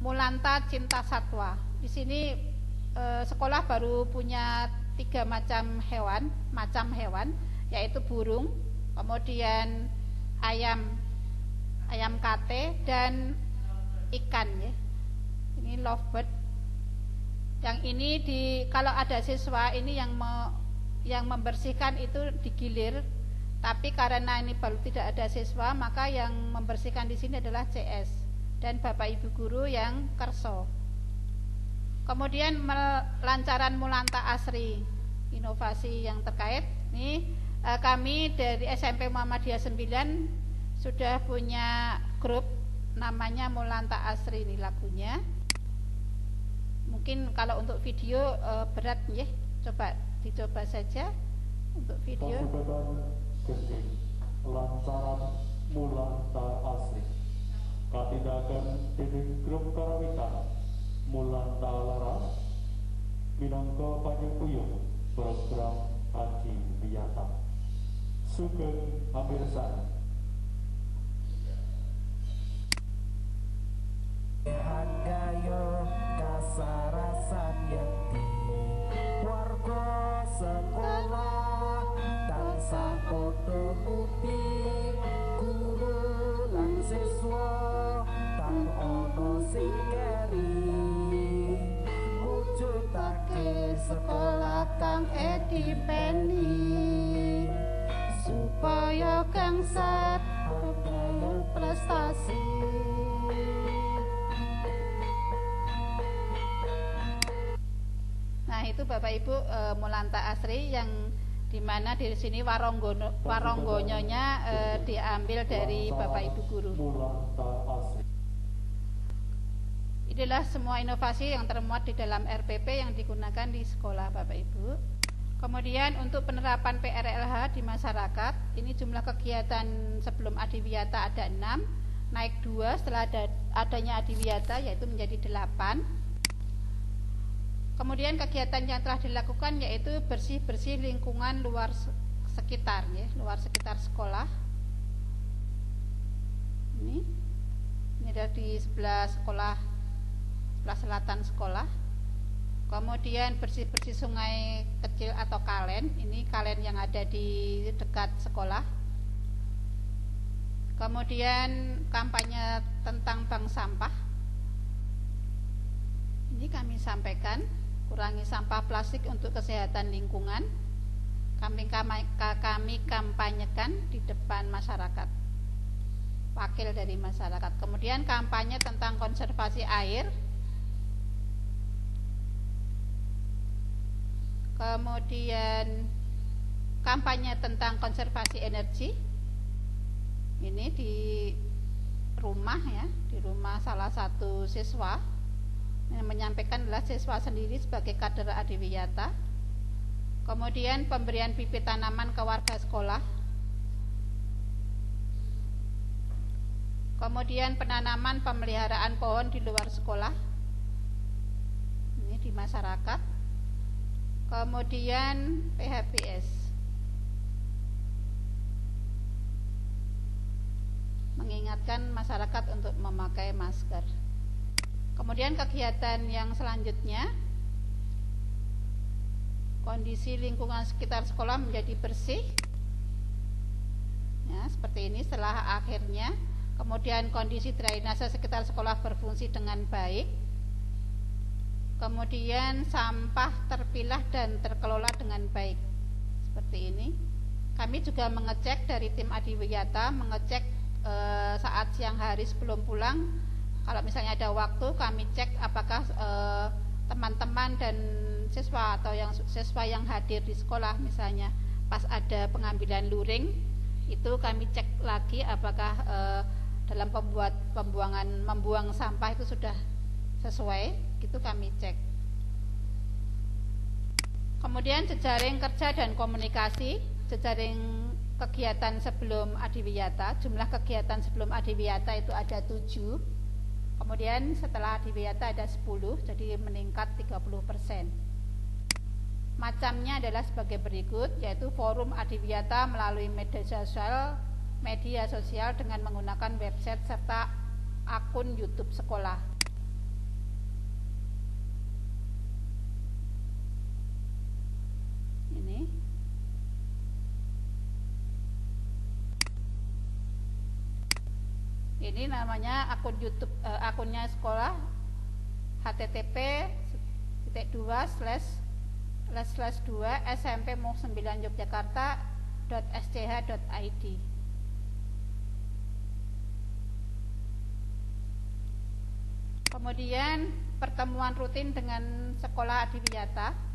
Mulanta Cinta Satwa. Di sini sekolah baru punya 3 macam hewan, yaitu burung, kemudian ayam kate, dan ikan ya. Ini lovebird. Yang ini kalau ada siswa ini yang membersihkan itu digilir, tapi karena ini baru tidak ada siswa, maka yang membersihkan di sini adalah CS dan Bapak Ibu guru yang kerso. Kemudian lancaran Mulanta Asri, inovasi yang terkait. Ini kami dari SMP Muhammadiyah 9 sudah punya grup namanya Mulanta Asri, ini lagunya. Mungkin kalau untuk video berat ya, dicoba saja untuk video. Lancaran Mulanta Asri katindakan dening grup karawitan Mulanta Laras minangka panyengkuyung program Haji Wiyata. Sugeng hamirsa. Hadayo kasarasan yakti warga sekolah tansah padha muti guru lan siswa tan ana sing keri mujudake sekolah kang edipeni supaya gangsat pegawai prestasi. Nah, itu Bapak Ibu Mulanta Asri, yang dimana di sini waronggonyonya diambil dari Bapak Ibu guru. Inilah semua inovasi yang termuat di dalam RPP yang digunakan di sekolah Bapak Ibu. Kemudian untuk penerapan PRLH di masyarakat, ini jumlah kegiatan sebelum adiwiyata ada 6, naik 2 setelah adanya adiwiyata, yaitu menjadi 8. Kemudian kegiatan yang telah dilakukan yaitu bersih-bersih lingkungan luar sekitar, ya, luar sekitar sekolah. Ini ada di sebelah sekolah, sebelah selatan sekolah. Kemudian bersih-bersih sungai kecil atau kalen, ini kalen yang ada di dekat sekolah. Kemudian kampanye tentang bank sampah. Ini kami sampaikan, kurangi sampah plastik untuk kesehatan lingkungan. Kami kampanyekan di depan masyarakat, wakil dari masyarakat. Kemudian kampanye tentang konservasi air. Kemudian kampanye tentang konservasi energi. Ini di rumah, ya, di rumah salah satu siswa. Yang menyampaikan adalah siswa sendiri sebagai kader Adiwiyata. Kemudian pemberian bibit tanaman ke warga sekolah. Kemudian penanaman pemeliharaan pohon di luar sekolah. Ini di masyarakat. Kemudian PHBS, mengingatkan masyarakat untuk memakai masker. Kemudian kegiatan yang selanjutnya, kondisi lingkungan sekitar sekolah menjadi bersih, ya, seperti ini setelah akhirnya. Kemudian kondisi drainase sekitar sekolah berfungsi dengan baik. Kemudian sampah terpilah dan terkelola dengan baik, seperti ini. Kami juga mengecek dari tim Adiwiyata, mengecek saat siang hari sebelum pulang. Kalau misalnya ada waktu, kami cek apakah teman-teman dan siswa atau siswa yang hadir di sekolah, misalnya pas ada pengambilan luring, itu kami cek lagi apakah dalam membuang sampah itu sudah sesuai, gitu kami cek. Kemudian jejaring kerja dan komunikasi, jejaring kegiatan sebelum Adiwiyata. Jumlah kegiatan sebelum Adiwiyata itu ada 7. Kemudian setelah Adiwiyata ada 10, jadi meningkat 30%. Macamnya adalah sebagai berikut, yaitu forum Adiwiyata melalui media sosial dengan menggunakan website serta akun YouTube sekolah. Ini namanya akun YouTube, akunnya sekolah, http://2/smp-9yogyakarta.sch.id. Kemudian pertemuan rutin dengan sekolah Adiwiyata.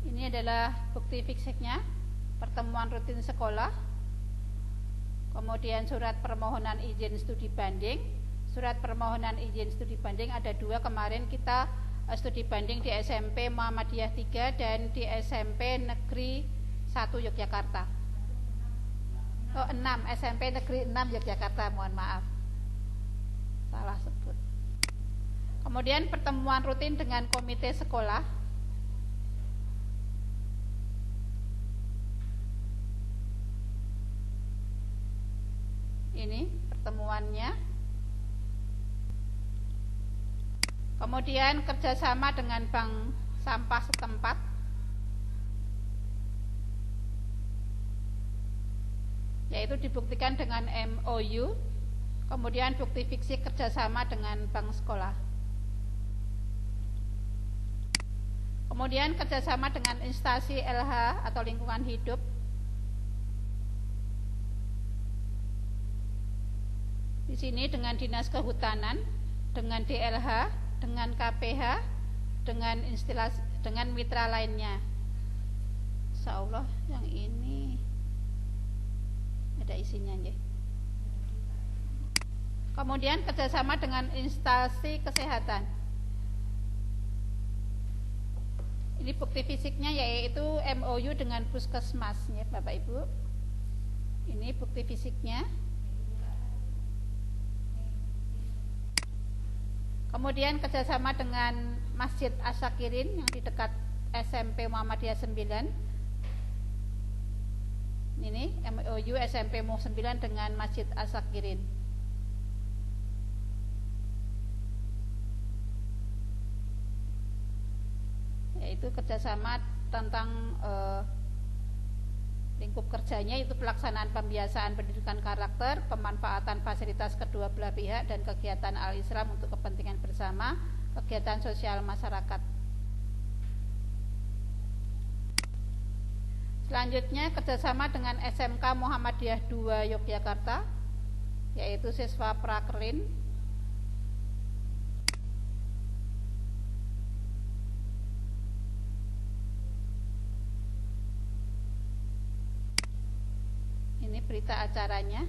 Ini adalah bukti fisiknya, pertemuan rutin sekolah. Kemudian surat permohonan izin studi banding. Surat permohonan izin studi banding ada 2, kemarin kita studi banding di SMP Muhammadiyah 3 dan di SMP Negeri 1 Yogyakarta. 6, SMP Negeri 6 Yogyakarta, mohon maaf, salah sebut. Kemudian pertemuan rutin dengan komite sekolah. Ini pertemuannya. Kemudian kerjasama dengan bank sampah setempat. Yaitu dibuktikan dengan MOU. Kemudian bukti fiksi kerjasama dengan bank sekolah. Kemudian kerjasama dengan instansi LH atau lingkungan hidup. Di sini dengan Dinas Kehutanan, dengan DLH, dengan KPH, dengan mitra lainnya. Insyaallah yang ini ada isinya ya. Kemudian kerjasama dengan instansi kesehatan. Ini bukti fisiknya yaitu MOU dengan puskesmas ya Bapak Ibu. Ini bukti fisiknya. Kemudian kerjasama dengan Masjid Asyakirin yang di dekat SMP Muhammadiyah 9. Ini MOU SMP Mu 9 dengan Masjid Asyakirin. Yaitu kerjasama tentang lingkup kerjanya itu pelaksanaan pembiasaan pendidikan karakter, pemanfaatan fasilitas kedua belah pihak dan kegiatan al-Islam untuk kepentingan bersama, kegiatan sosial masyarakat. Selanjutnya kerjasama dengan SMK Muhammadiyah 2 Yogyakarta, yaitu siswa prakerin. Ini berita acaranya,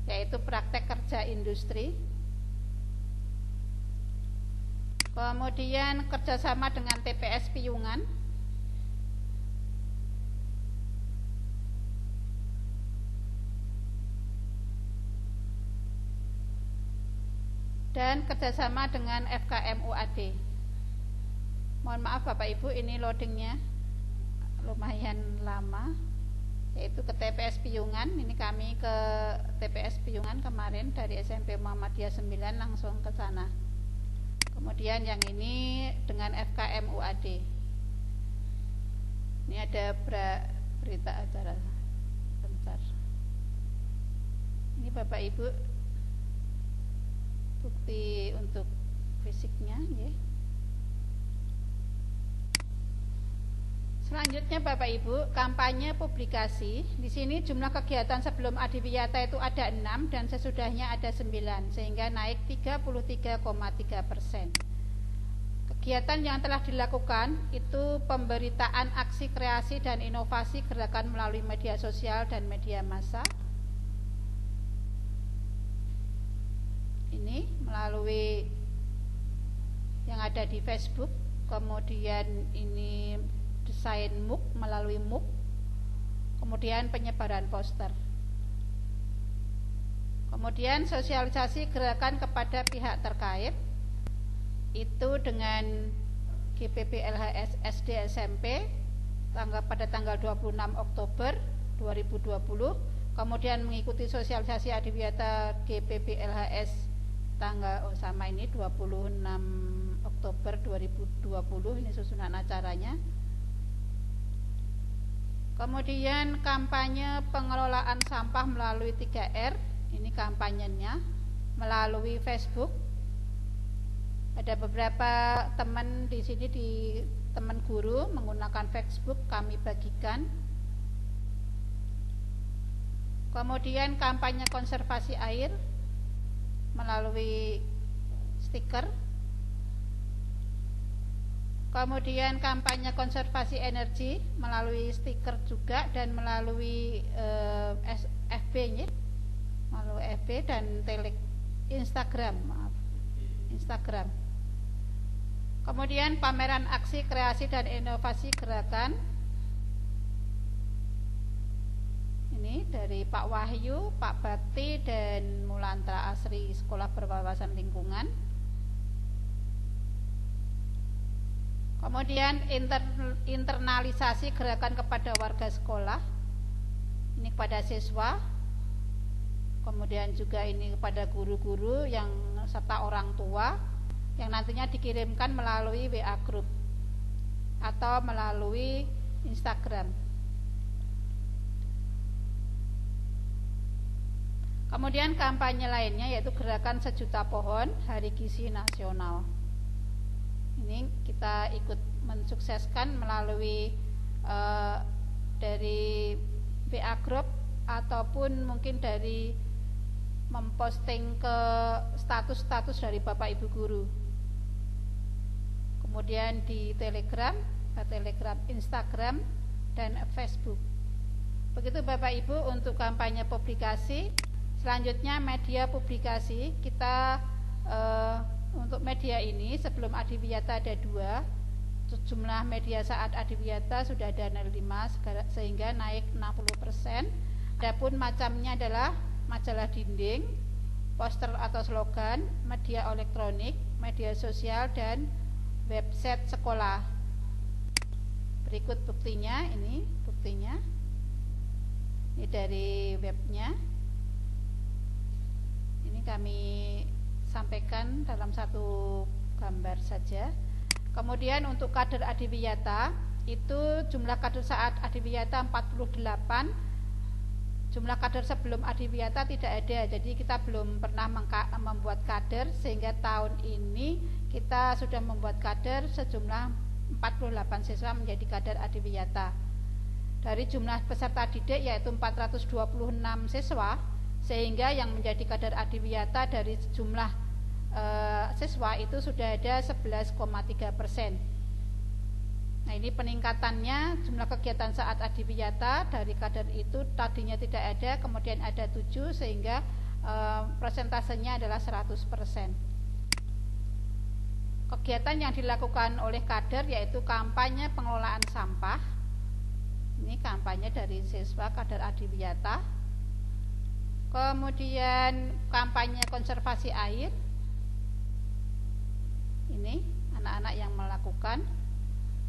yaitu praktek kerja industri. Kemudian kerjasama dengan TPS Piyungan, dan kerjasama dengan FKM UAD. Mohon maaf Bapak Ibu, ini loadingnya lumayan lama, yaitu ke TPS Piyungan. Ini kami ke TPS Piyungan kemarin dari SMP Muhammadiyah 9 langsung ke sana. Kemudian yang ini dengan FKM UAD. Ini ada berita acara. Bentar. Ini Bapak Ibu bukti untuk fisiknya, ya. Selanjutnya Bapak Ibu, kampanye publikasi. Di sini jumlah kegiatan sebelum Adiwiyata itu ada 6 dan sesudahnya ada 9, sehingga naik 33,3%. Kegiatan yang telah dilakukan itu pemberitaan aksi kreasi dan inovasi gerakan melalui media sosial dan media massa. Ini melalui yang ada di Facebook, kemudian ini desain MOOC melalui MOOC, kemudian penyebaran poster, kemudian sosialisasi gerakan kepada pihak terkait itu dengan GPP LHS SD SMP pada tanggal 26 Oktober 2020, kemudian mengikuti sosialisasi Adiwiyata GPP LHS tanggal sama ini 26 Oktober 2020, ini susunan acaranya. Kemudian kampanye pengelolaan sampah melalui 3R, ini kampanyenya melalui Facebook. Ada beberapa teman di sini, teman guru menggunakan Facebook, kami bagikan. Kemudian kampanye konservasi air melalui stiker. Kemudian kampanye konservasi energi melalui stiker juga dan melalui FB-nya, melalui FB dan Instagram. Kemudian pameran aksi kreasi dan inovasi gerakan. Ini dari Pak Wahyu, Pak Bakti dan Mulantra Asri Sekolah Berwawasan Lingkungan. Kemudian internalisasi gerakan kepada warga sekolah, ini kepada siswa, kemudian juga ini kepada guru-guru yang serta orang tua, yang nantinya dikirimkan melalui WA Group atau melalui Instagram. Kemudian kampanye lainnya yaitu gerakan sejuta pohon Hari Gizi Nasional. Ini kita ikut mensukseskan melalui dari WA Group ataupun mungkin dari memposting ke status-status dari Bapak Ibu guru. Kemudian di Telegram, Instagram dan Facebook. Begitu Bapak Ibu untuk kampanye publikasi. Selanjutnya media publikasi, kita untuk media ini sebelum Adiwiyata ada 2, jumlah media saat Adiwiyata sudah ada 5 sehingga naik 60%. Adapun macamnya adalah majalah dinding, poster atau slogan, media elektronik, media sosial, dan website sekolah. Berikut buktinya, ini buktinya. Ini dari webnya. Ini kami sampaikan dalam satu gambar saja. Kemudian untuk kader Adiwiyata, itu jumlah kader saat Adiwiyata 48, jumlah kader sebelum Adiwiyata tidak ada, jadi kita belum pernah membuat kader, sehingga tahun ini kita sudah membuat kader sejumlah 48 siswa menjadi kader Adiwiyata. Dari jumlah peserta didik yaitu 426 siswa, sehingga yang menjadi kader Adiwiyata dari jumlah siswa itu sudah ada 11,3%. Nah, ini peningkatannya jumlah kegiatan saat Adiwiyata dari kader itu tadinya tidak ada, kemudian ada 7, sehingga persentasenya adalah 100%. Kegiatan yang dilakukan oleh kader yaitu kampanye pengelolaan sampah. Ini kampanye dari siswa kader Adiwiyata. Kemudian kampanye konservasi air. Ini anak-anak yang melakukan.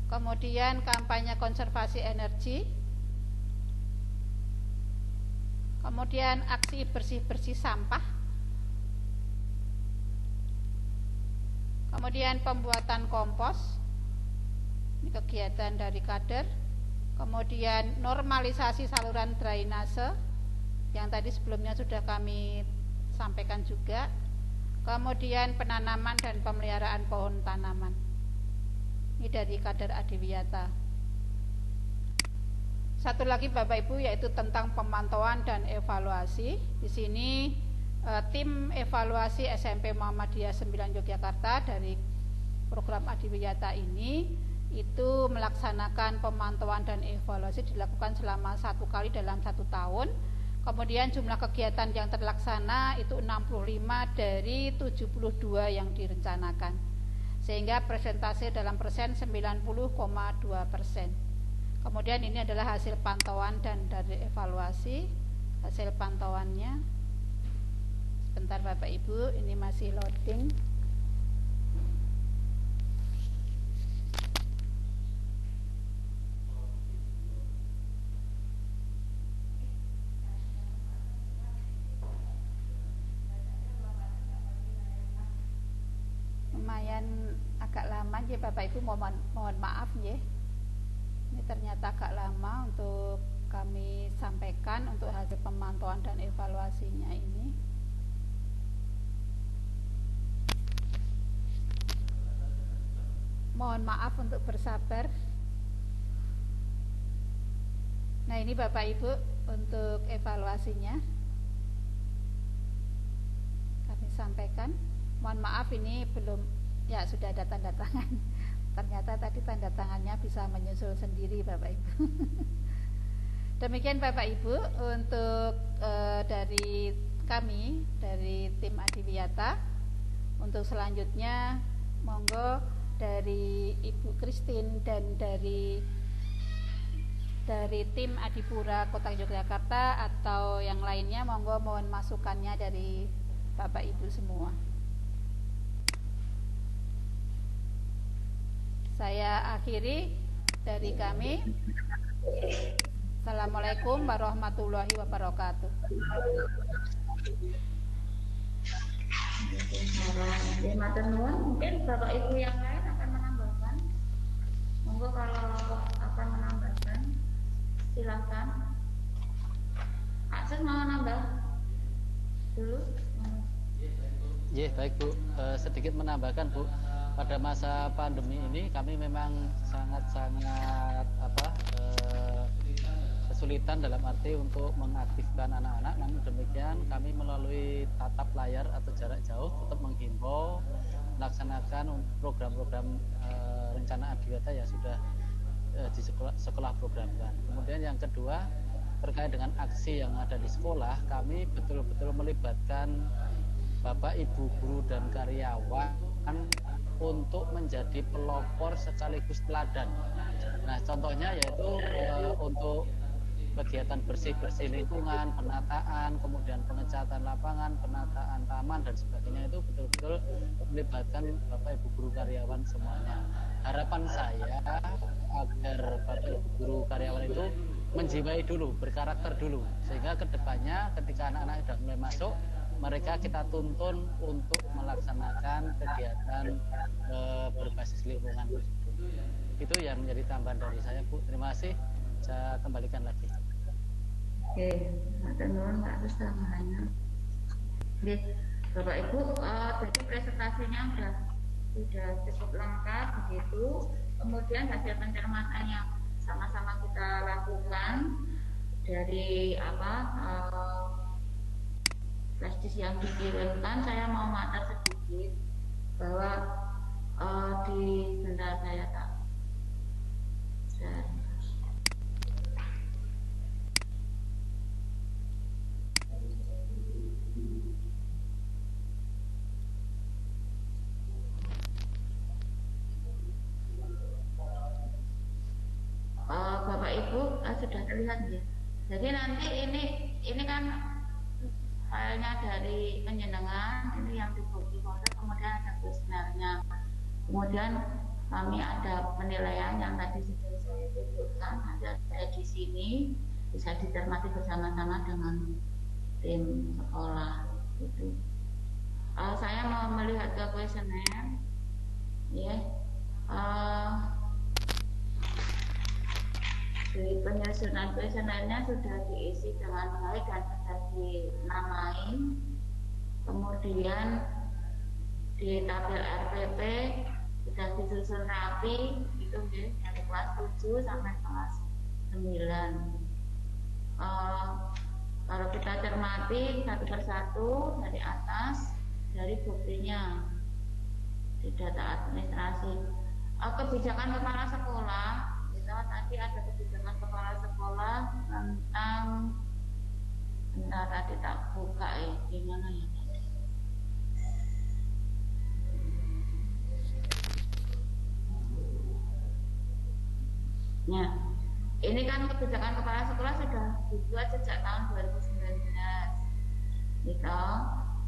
Kemudian kampanye konservasi energi. Kemudian aksi bersih-bersih sampah. Kemudian pembuatan kompos. Ini kegiatan dari kader. Kemudian normalisasi saluran drainase yang tadi sebelumnya sudah kami sampaikan juga. Kemudian penanaman dan pemeliharaan pohon tanaman. Ini dari kader Adiwiyata. Satu lagi Bapak Ibu yaitu tentang pemantauan dan evaluasi. Di sini tim evaluasi SMP Muhammadiyah 9 Yogyakarta dari program Adiwiyata ini itu melaksanakan pemantauan dan evaluasi dilakukan selama 1 kali dalam 1 tahun. Kemudian jumlah kegiatan yang terlaksana itu 65 dari 72 yang direncanakan, sehingga presentase dalam persen 90,2%. Kemudian ini adalah hasil pantauan dan dari evaluasi. Hasil pantauannya sebentar Bapak Ibu, ini masih loading. Lumayan agak lama ya Bapak Ibu, mohon maaf ya. Ini ternyata agak lama untuk kami sampaikan untuk hasil pemantauan dan evaluasinya ini. Mohon maaf untuk bersabar. Nah, ini Bapak Ibu untuk evaluasinya kami sampaikan. Mohon maaf ini belum, ya sudah ada tanda tangan. Ternyata tadi tanda tangannya bisa menyusul sendiri Bapak Ibu. Demikian Bapak Ibu untuk dari kami, dari tim Adiwiyata. Untuk selanjutnya monggo dari Ibu Christine dan dari tim Adipura Kota Yogyakarta atau yang lainnya, monggo mohon masukannya dari Bapak Ibu semua. Saya akhiri dari kami. Assalamualaikum warahmatullahi wabarakatuh. Matur nuwun, mungkin Bapak Ibu yang lain akan menambahkan. Monggo kalau akan menambahkan, silakan. Akses mau nambah dulu. Ya, baik Bu. Sedikit menambahkan Bu. Pada masa pandemi ini kami memang sangat-sangat kesulitan dalam arti untuk mengaktifkan anak-anak. Namun demikian kami melalui tatap layar atau jarak jauh tetap menghimbau melaksanakan program-program rencana Adiwiyata yang sudah di sekolah programkan. Kemudian yang kedua, terkait dengan aksi yang ada di sekolah, kami betul-betul melibatkan Bapak, Ibu, guru dan karyawan untuk menjadi pelopor sekaligus teladan. Nah, contohnya yaitu untuk kegiatan bersih-bersih lingkungan, penataan, kemudian pengecatan lapangan, penataan taman dan sebagainya itu betul-betul melibatkan Bapak Ibu guru karyawan semuanya. Harapan saya agar Bapak Ibu guru karyawan itu menjiwai dulu, berkarakter dulu, sehingga kedepannya ketika anak-anak sudah mulai masuk, mereka kita tuntun untuk melaksanakan kegiatan berbasis lingkungan tersebut. Itu yang menjadi tambahan dari saya, Bu. Terima kasih. Saya kembalikan lagi. Oke, matur nuwun Pak atas tambahannya. Oke, Bapak Ibu, jadi presentasinya sudah cukup lengkap begitu. Kemudian hasil pencermatan yang sama-sama kita lakukan dari flashdisk yang dikirimkan, saya mau matar sedikit bahwa di benda saya tak Bapak Ibu sudah terlihat ya. Jadi nanti ini kan filenya dari penjenengan, ini yang di bukti folder, kemudian ada kuesionernya, kemudian kami ada penilaian yang tadi sudah saya tunjukkan, ada di sini bisa dicermati bersama-sama dengan tim sekolah. Gitu. Saya mau melihat ke kuesioner, ya. Di penyusunan kuesionernya sudah diisi dengan baik dan sudah dinamai. Kemudian di tabel RPP sudah disusun rapi, itu ya, dari kelas 7 sampai kelas 9. Kalau kita cermati satu persatu dari atas, dari buktinya di data administrasi, kebijakan kepala sekolah. Tadi ada kebijakan kepala sekolah tentang, bentar tadi tak buka ya, gimana ya tadi? Ya, ini kan kebijakan kepala sekolah sudah dibuat sejak tahun 2019, gitu.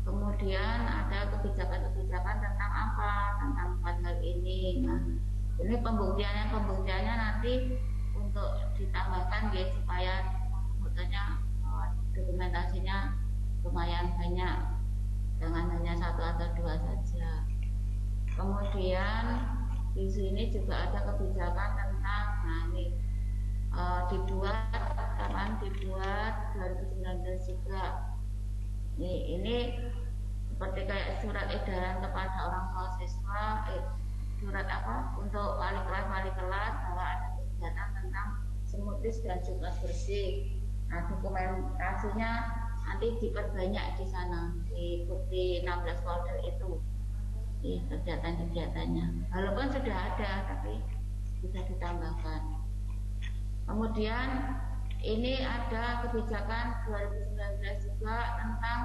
Kemudian ada kebijakan-kebijakan tentang apa? Tentang 4 hal ini. Nah, ini pembuktiannya nanti untuk ditambahkan ya, supaya sebetulnya dokumentasinya lumayan banyak, jangan hanya 1 atau 2 saja. Kemudian di sini juga ada kebijakan tentang, nah ini dibuat 2019 juga. Ini seperti kayak surat edaran kepada orang tua siswa, surat untuk wali kelas bahwa ada kegiatan tentang semutis dan juga bersih. Nah, dokumentasinya nanti diperbanyak di sana, di bukti 16 folder itu, di kegiatan-kegiatannya. Walaupun sudah ada, tapi bisa ditambahkan. Kemudian ini ada kebijakan 2019 juga tentang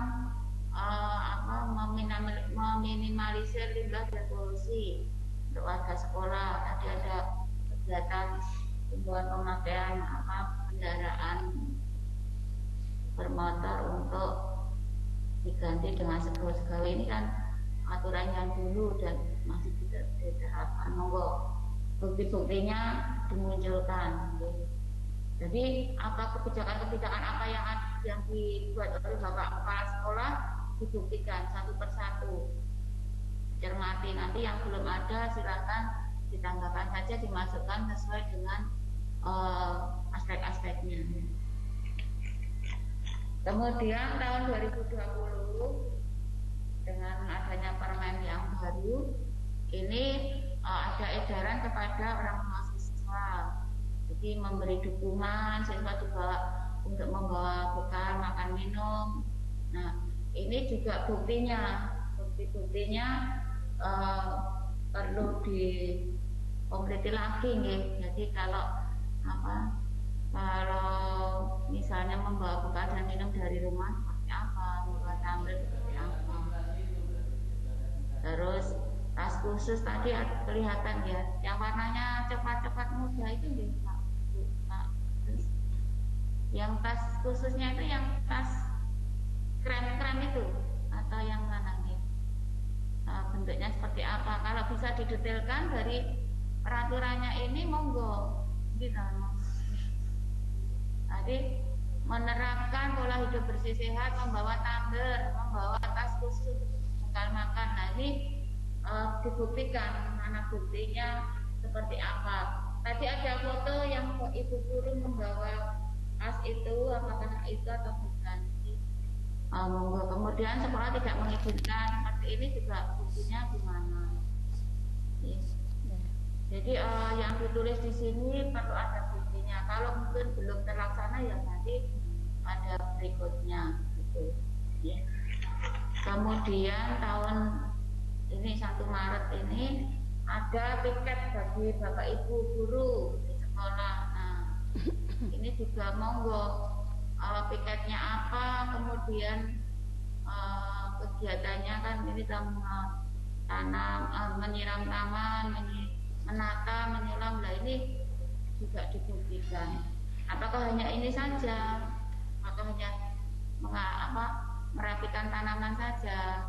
meminimalisir limbah dan polusi untuk warga sekolah. Tadi ada kegiatan himbauan pemakaian kendaraan bermotor untuk diganti dengan segala ini kan aturan yang dulu dan masih tidak diterapkan. Monggo bukti-buktinya dimunculkan. Jadi kebijakan-kebijakan apa yang dibuat oleh Bapak Kepala Sekolah dibuktikan satu persatu. Cermati, nanti yang belum ada silakan ditambahkan saja, dimasukkan sesuai dengan aspek-aspeknya. Kemudian tahun 2020 dengan adanya permen yang baru ini ada edaran kepada orang tua siswa, jadi memberi dukungan siswa juga untuk membawa bekal makan minum. Nah, ini juga buktinya perlu dikompleti lagi nih. Jadi kalau misalnya membawa bekal dan minum dari rumah seperti apa, membawa tumbler seperti apa. Terus tas khusus tadi kelihatan ya, yang warnanya coklat muda itu nih Pak. Terus Yang tas khususnya itu yang tas krem-krem itu atau yang mana nih? Bentuknya seperti apa? Kalau bisa didetailkan dari peraturannya ini monggo gitu. Jadi menerapkan pola hidup bersih sehat, membawa tumbler, membawa tas khusus bekal makan. Nah ini dibuktikan mana buktinya seperti apa. Tadi ada foto yang ibu guru membawa tas itu, apakah itu atau bukan? Monggo. Kemudian sekolah tidak mengizinkan seperti ini juga buktinya gimana? Jadi yang ditulis di sini perlu ada buktinya. Kalau mungkin belum terlaksana ya nanti ada berikutnya gitu. Ya. Kemudian tahun ini 1 Maret ini ada piket bagi bapak ibu guru di sekolah. Nah ini juga monggo piketnya apa, kemudian kegiatannya kan ini tanam, menyiram taman, menata, menyelam. Nah ini juga dibuktikan. Apakah hanya ini saja? Apakah hanya merapikan tanaman saja?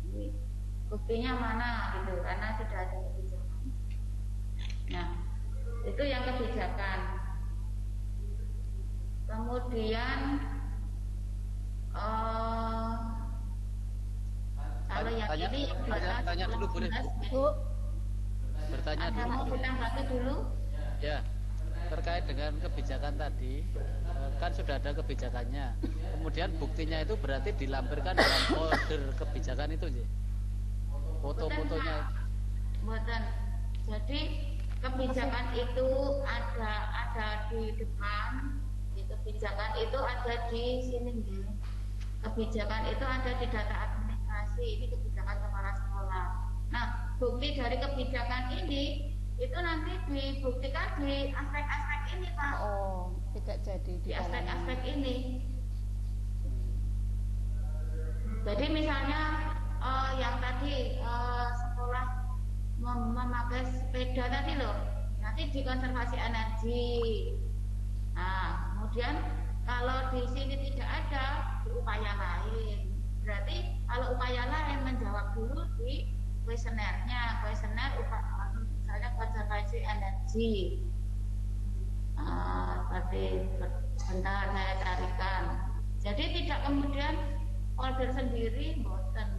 Ini buktinya mana gitu? Karena sudah ada kebijakan. Nah itu yang kebijakan. Kemudian kalau yang ini tanya dulu boleh Bu? Bertanya Anda dulu. mau ditanggapi dulu? Ya, terkait dengan kebijakan tadi, kan sudah ada kebijakannya. Kemudian buktinya itu berarti dilampirkan dalam folder kebijakan itu, Ji. Foto-fotonya. Bukan. Jadi kebijakan itu ada di depan. Kebijakan itu ada di sini, Ji. Kebijakan itu ada di data administrasi. Ini kebijakan kepala sekolah. Nah, bukti dari kebijakan ini itu nanti dibuktikan di aspek-aspek ini, Pak. Oh, tidak jadi di aspek-aspek ini. Jadi misalnya yang tadi sekolah memakai sepeda tadi loh, nanti di konservasi energi. Nah, kemudian kalau di sini tidak ada, di upaya lain. Berarti kalau upaya lain menjawab dulu di kuesionernya, misalnya konservasi energi. Seperti bentar saya carikan. Jadi tidak kemudian folder sendiri, boten.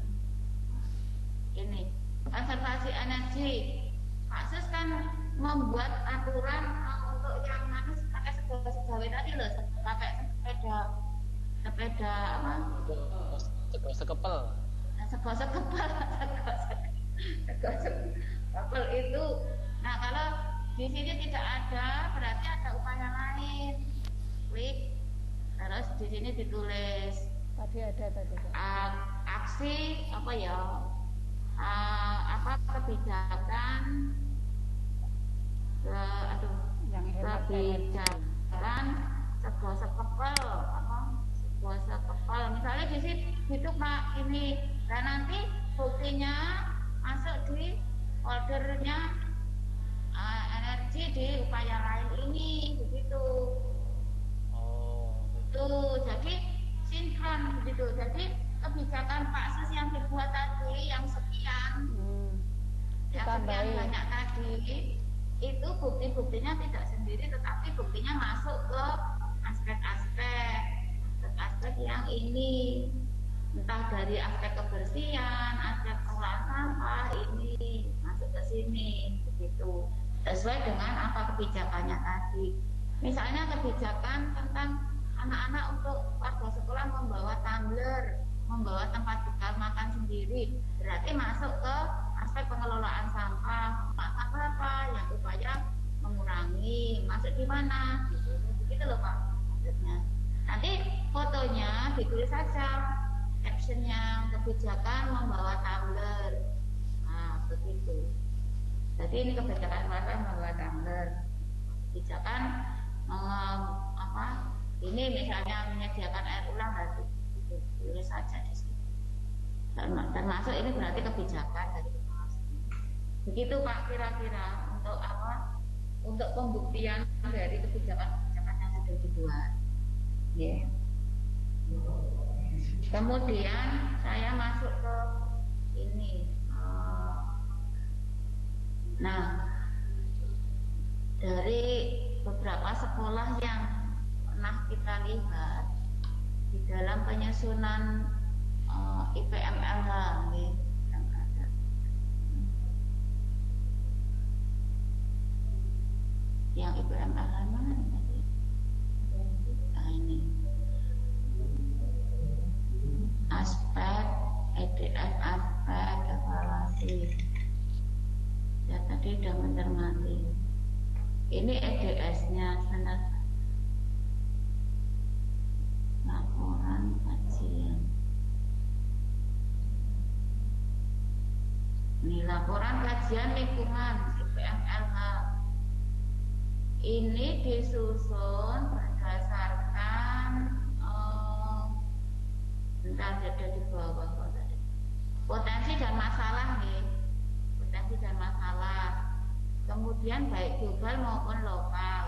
Ini konservasi energi. Pak Sus kan membuat aturan untuk yang mana pakai sepeda tadi loh, pakai sepeda apa? Sekepel. Sekepel itu. Nah kalau di sini tidak ada, berarti ada upaya lain. Klik, terus di sini ditulis. Tadi ada tadi. Aksi apa ya? Kebijakan yang kebijakan sebuah sekepel sebuah sekepel. Misalnya di sini itu Pak ini, dan nanti buktinya masuk di foldernya energi di upaya lain ini, begitu. Tuh, jadi sinkron begitu. Jadi kebijakan Pak Sus yang dibuat tadi yang sekian, yang sekian banyak tadi, itu bukti-buktinya tidak sendiri, tetapi buktinya masuk ke aspek-aspek yang ini, entah dari aspek kebersihan, aspek pengolahan sampah, ini masuk ke sini, begitu. Sesuai dengan apa kebijakannya tadi. Misalnya kebijakan tentang anak-anak untuk warga sekolah membawa tumbler, membawa tempat bekal makan sendiri, berarti masuk ke aspek pengelolaan sampah. Sampah apa yang upaya mengurangi, masuk di mana? Begitu loh Pak maksudnya. Nanti fotonya ditulis saja captionnya, kebijakan membawa tumbler. Nah begitu. Jadi ini kebijakan membawa tumbler. Kebijakan ini misalnya menyediakan air ulang, berarti tulis saja di sini. Termasuk ini berarti kebijakan dari kepala. Begitu Pak kira-kira untuk apa? Untuk pembuktian dari kebijakan yang sudah dibuat. Ya. Kemudian saya masuk ke ini. Nah, dari beberapa sekolah yang pernah kita lihat di dalam penyusunan IPMLH, yang ada. Yang IPMLH mana tadi? Nah, ini aspek EDF, aspek evaluasi. Ya tadi sudah mencermati. Ini EDS-nya standar laporan kajian. Ini laporan kajian lingkungan IPMLH. Ini disusun berdasarkan bentar, ada di bawah kok tadi. Potensi dan masalah nih. Potensi dan masalah. Kemudian baik global maupun lokal.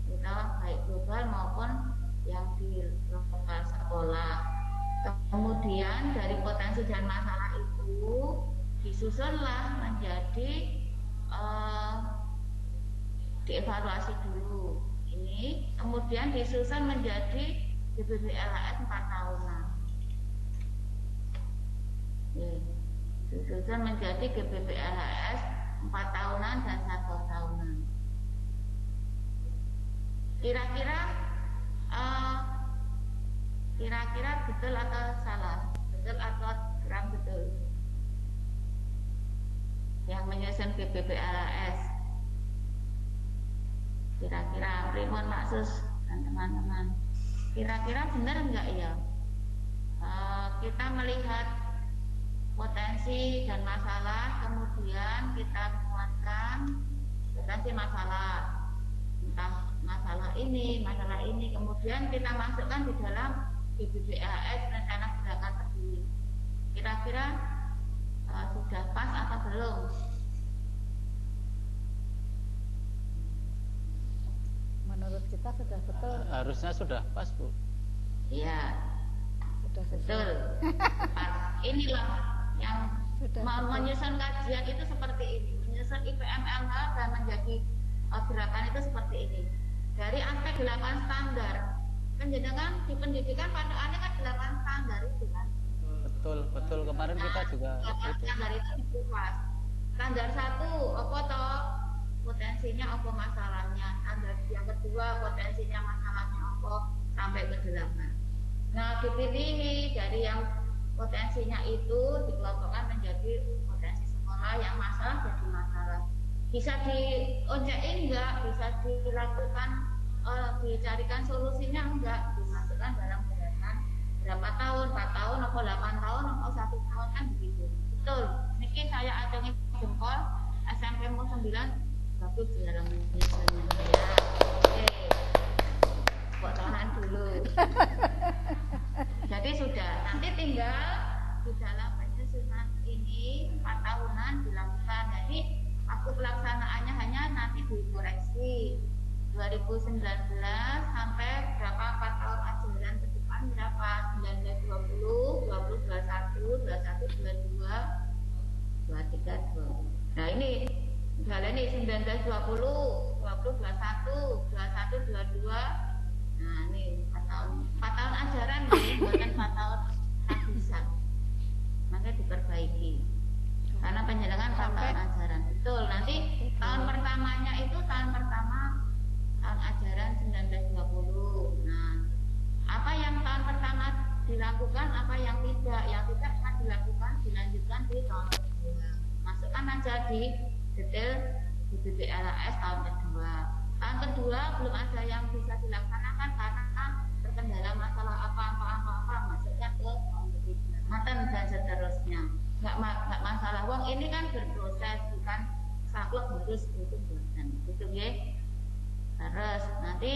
Kita baik global maupun yang di lokal sekolah. Kemudian dari potensi dan masalah itu disusunlah menjadi dievaluasi dulu. Ini kemudian disusun menjadi GBBLHS 4 tahunan. Disusun menjadi GBBLHS 4 tahunan dan 1 tahunan. Kira-kira betul atau salah? Betul atau kurang betul? Yang menyusun GBBLHS. Kira-kira pripun maksud dan teman-teman? Kira-kira benar enggak ya? Kita melihat potensi dan masalah, kemudian kita muatkan potensi masalah, entah masalah ini, kemudian kita masukkan di dalam GBBLHS rencana gerakan peduli. Kira-kira sudah pas atau belum? Menurut kita sudah betul. Harusnya sudah pas, Bu. Iya, Sudah betul. Inilah yang menyusun kajian itu seperti ini. Menyusun IPMLH dan menjadi gerakan itu seperti ini. Dari aspek 8 standar. Penjenengan di pendidikan pada aneh kan 8 standar itu kan. Betul. Kemarin kita juga standar itu dikupas. Standar 1 apa toh? Potensinya apa masalahnya. Standar yang kedua potensinya masalahnya apa sampai ke 8. Nah, dipilih dari yang potensinya itu dikelompokkan menjadi potensi sekolah, yang masalah jadi masalah. Bisa dioncekin enggak, bisa dilakukan dicarikan solusinya enggak, dimasukkan dalam gerakan berapa tahun, 4 tahun, atau 8 tahun, atau 1 tahun, kan begitu. Betul. Niki saya acungin jempol, SMP mau 9 bagus dalam menyusunnya ya. Oke. Kok tahan dulu. Jadi sudah, nanti tinggal di dalam penyusunan ini 4 tahunan dilakukan. Jadi waktu pelaksanaannya hanya nanti dikoreksi 2019 sampai berapa 4 tahun ajaran ke depan berapa 1920, 2021, 21, 22, 23, 20. Nah ini misalnya nih 1920, 20, 21, 21, 22. Nah ini 4 tahun ajaran nih, bukan 4 tahun habisan. Makanya diperbaiki. Karena penjalangan 4 tahun ajaran. Betul, nanti tahun pertamanya itu tahun ajaran 1920. Nah, apa yang tahun pertama dilakukan, apa yang tidak akan dilakukan, dilanjutkan di tahun kedua. Masukkan aja di detail di GBBLHS tahun kedua. Tahun kedua belum ada yang bisa dilaksanakan karena terkendala masalah apa, masuknya ke tahun ketiga. Maten dan seterusnya. Nggak masalah. Wong ini kan berproses, bukan saklek harus itu bukan. Gitu ya. Terus nanti,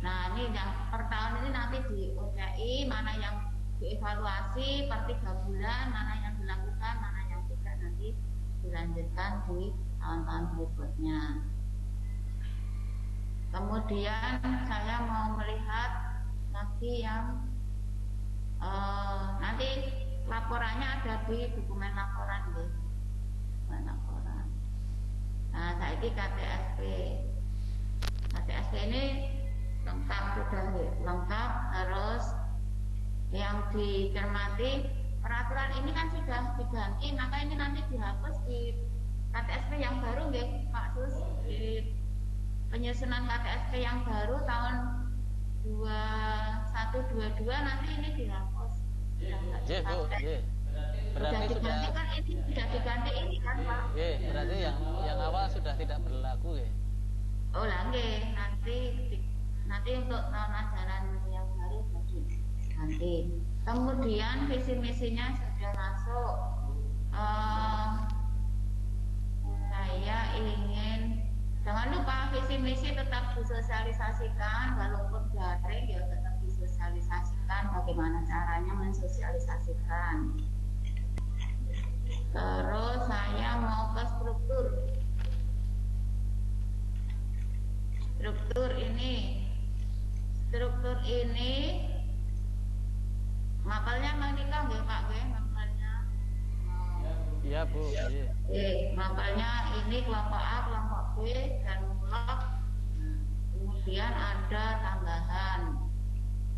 nah ini yang per tahun ini nanti di OCI mana yang dievaluasi per 3 bulan, mana yang dilakukan, mana yang tidak, nanti dilanjutkan di tahun-tahun berikutnya. Kemudian saya mau melihat lagi yang nanti laporannya ada di dokumen laporan deh. Dokumen laporan. Nah, saiki KTSP ini lengkap, sudah lengkap. Terus yang dicermati, peraturan ini kan sudah diganti, maka ini nanti dihapus di KTSP yang baru nggih Pak Sus, di penyusunan KTSP yang baru tahun 2122 nanti ini dihapus. Iya Bu, iya. Berarti sudah diganti kan, ini sudah diganti ini kan Pak. Iya, berarti yang awal sudah tidak berlaku ya. Oh lah nggih, nanti untuk tahun ajaran yang baru diganti. Kemudian visi misinya sudah masuk. Saya ingin, jangan lupa visi misi tetap disosialisasikan, walaupun daring ya tetap disosialisasikan, bagaimana caranya mensosialisasikan. Terus saya mau ke struktur ini mapelnya menikah nggih Pak nggih, mapelnya. Iya Bu, iya. Mapelnya ini kelompok A, kelompok B, dan mulak. Kemudian ada tambahan,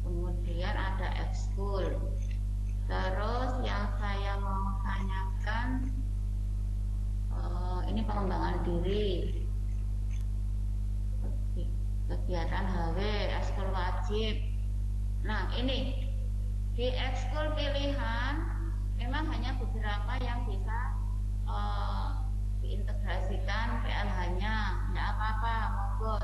kemudian ada ekskul. Terus yang saya mau tanyakan, ini pengembangan diri, kegiatan HW, ekskul wajib. Nah ini di ekskul pilihan memang hanya beberapa yang bisa diintegrasikan PLH-nya, nggak apa-apa, monggo.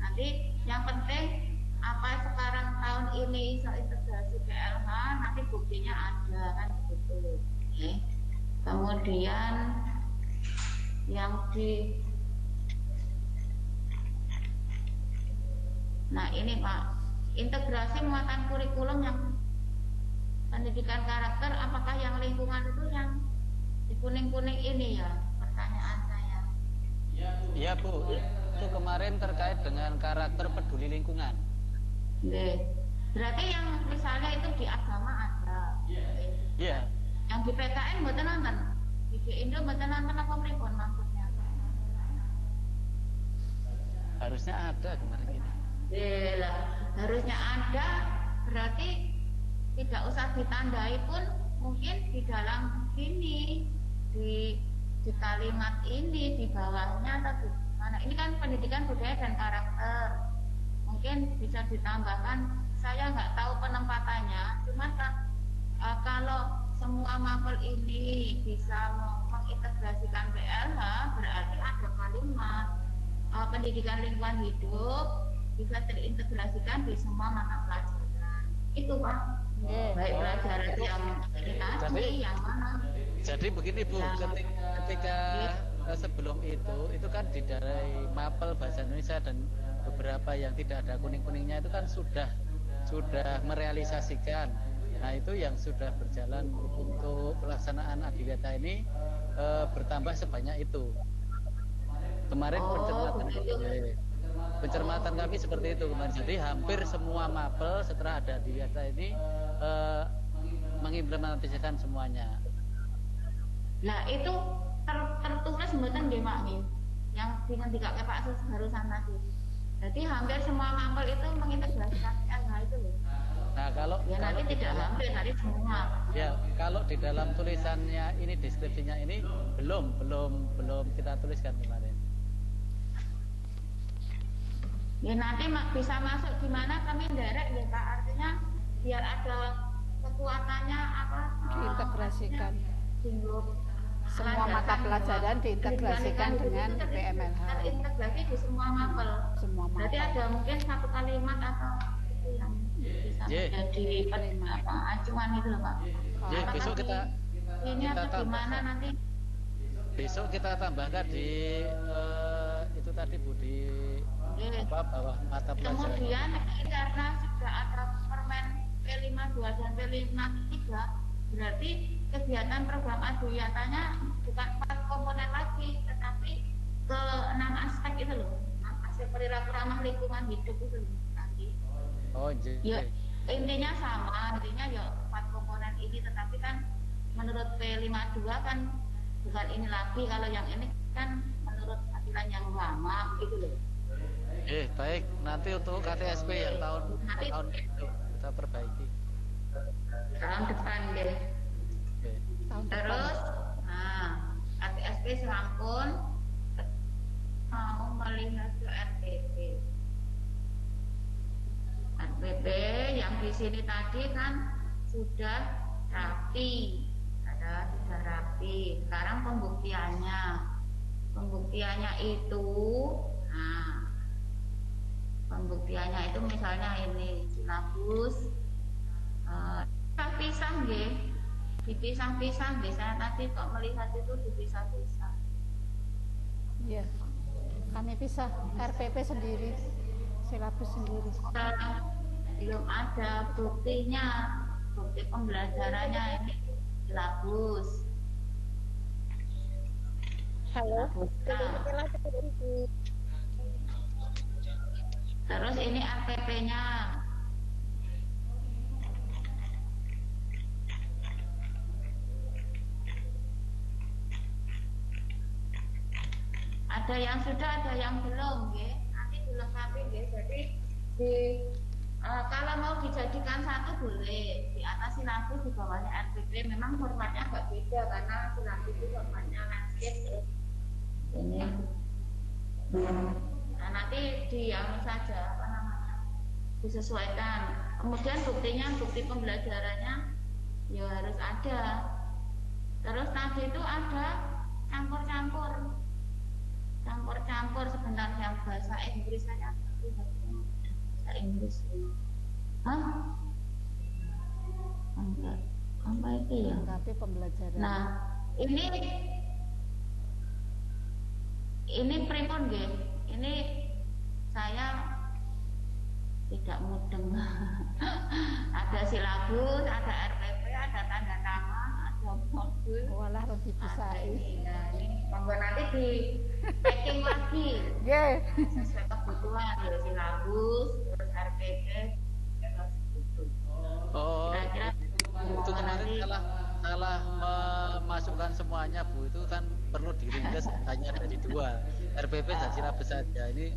Nanti yang penting apa sekarang tahun ini iso integrasi PLH, nanti buktinya ada kan begitu. Kemudian yang nah ini Pak, integrasi muatan kurikulum yang pendidikan karakter, apakah yang lingkungan itu yang di kuning-kuning ini ya, pertanyaan saya. Iya Bu, itu kemarin terkait dengan karakter peduli lingkungan. Berarti yang misalnya itu di agama ada. Iya. Yang di PKN mboten nonton, di Indo mboten nonton apa pripun maksudnya? Harusnya ada kemarin ini. Lah, harusnya ada, berarti tidak usah ditandai pun mungkin di dalam sini, di kalimat ini, di bawahnya atau di mana. Ini kan pendidikan budaya dan karakter. Mungkin bisa ditambahkan, saya nggak tahu penempatannya, cuman kalau semua mapel ini bisa mengintegrasikan PLH, berarti ada kalimat pendidikan lingkungan hidup bisa terintegrasikan di semua mata pelajaran. Itu Pak. Baik pelajaran yang tadi, yang mana? Jadi begini Bu, ketika sebelum itu kan di dari mapel bahasa Indonesia dan beberapa yang tidak ada kuning-kuningnya itu kan sudah merealisasikan. Nah itu yang sudah berjalan untuk pelaksanaan Adiwiyata ini bertambah sebanyak itu. Kemarin pencermatan kami seperti itu kemarin. Jadi hampir semua mapel setelah ada Adiwiyata ini mengimplementasikan semuanya. Nah itu tertulis mboten nggih Mak nggih, yang dingendikake Pak Sus barusan tadi. Jadi hampir semua mapel itu mengintegrasikan PLH itu loh. Nah kalau nanti tidak hampir, nanti semua. Ya kalau di dalam tulisannya ini, deskripsinya ini belum kita tuliskan kemarin. Ya nanti bisa masuk gimana kami derek ya Pak, artinya biar ada kekuatannya apa? Diintegrasikan. Semua Pelajaran, mata pelajaran diintegrasikan dengan PMLH. Terintegrasi di semua mapel. Semua mapel. Berarti ada mungkin satu kalimat atau itu yang bisa menjadi acuan itu loh Pak. Besok kita ini atau gimana nanti? Besok kita tambahkan di itu tadi Bu, di bawah mata pelajaran. Kemudian karena sudah ada permen P52 dan P53, berarti kegiatan program Adiwiyatanya bukan 4 komponen lagi, tetapi ke 6 aspek itu loh, aspek perilaku ramah lingkungan hidup itu loh nanti. Oh, ya, intinya sama, intinya ya 4 komponen ini, tetapi kan menurut P52 kan bukan ini lagi, kalau yang ini kan menurut aturan yang lama gitu loh. Baik, nanti untuk KTSP yang tahun itu kita perbaiki tahun depan deh. Terus KTSP serampun mau melihat ke RPP yang di sini tadi kan sudah rapi, sudah rapi. Sekarang pembuktiannya itu, pembuktiannya itu misalnya ini silabus, pisah nggih, dipisah-pisah nggih. Saya tadi kok melihat itu dipisah-pisah. Iya, kami pisah, RPP sendiri, silabus sendiri. Belum ada buktinya, bukti pembelajarannya ini silabus. Halo. Terus ini RPP-nya. Ada yang sudah, ada yang belum, ya. Nanti dilengkapi, ya. Jadi kalau mau dijadikan satu boleh, di atas silabus, di bawahnya RPP. Memang formatnya agak beda karena silabus itu formatnya landscape. Ini. Nah, nanti saja disesuaikan. Kemudian bukti pembelajarannya ya harus ada. Terus tadi itu ada campur-campur sebentar, yang bahasa Inggris saya bahasa Inggris. Enggak, apa itu ya? Tapi pembelajaran. Nah, ini pripun nggih? Ini saya tidak mudeng. Ada silabus, ada RPP, ada tanda tangan, ada modul. Walah lebih bisa. Nah, ini monggo nanti di packing lagi. Nggih. Sesuai kebutuhan, ya silabus, terus RPP, terus itu. Kira-kira itu kemarin salah memasukkan semuanya, Bu. Itu kan perlu diringkas hanya dari 2, RPP dan silabus saja. Ini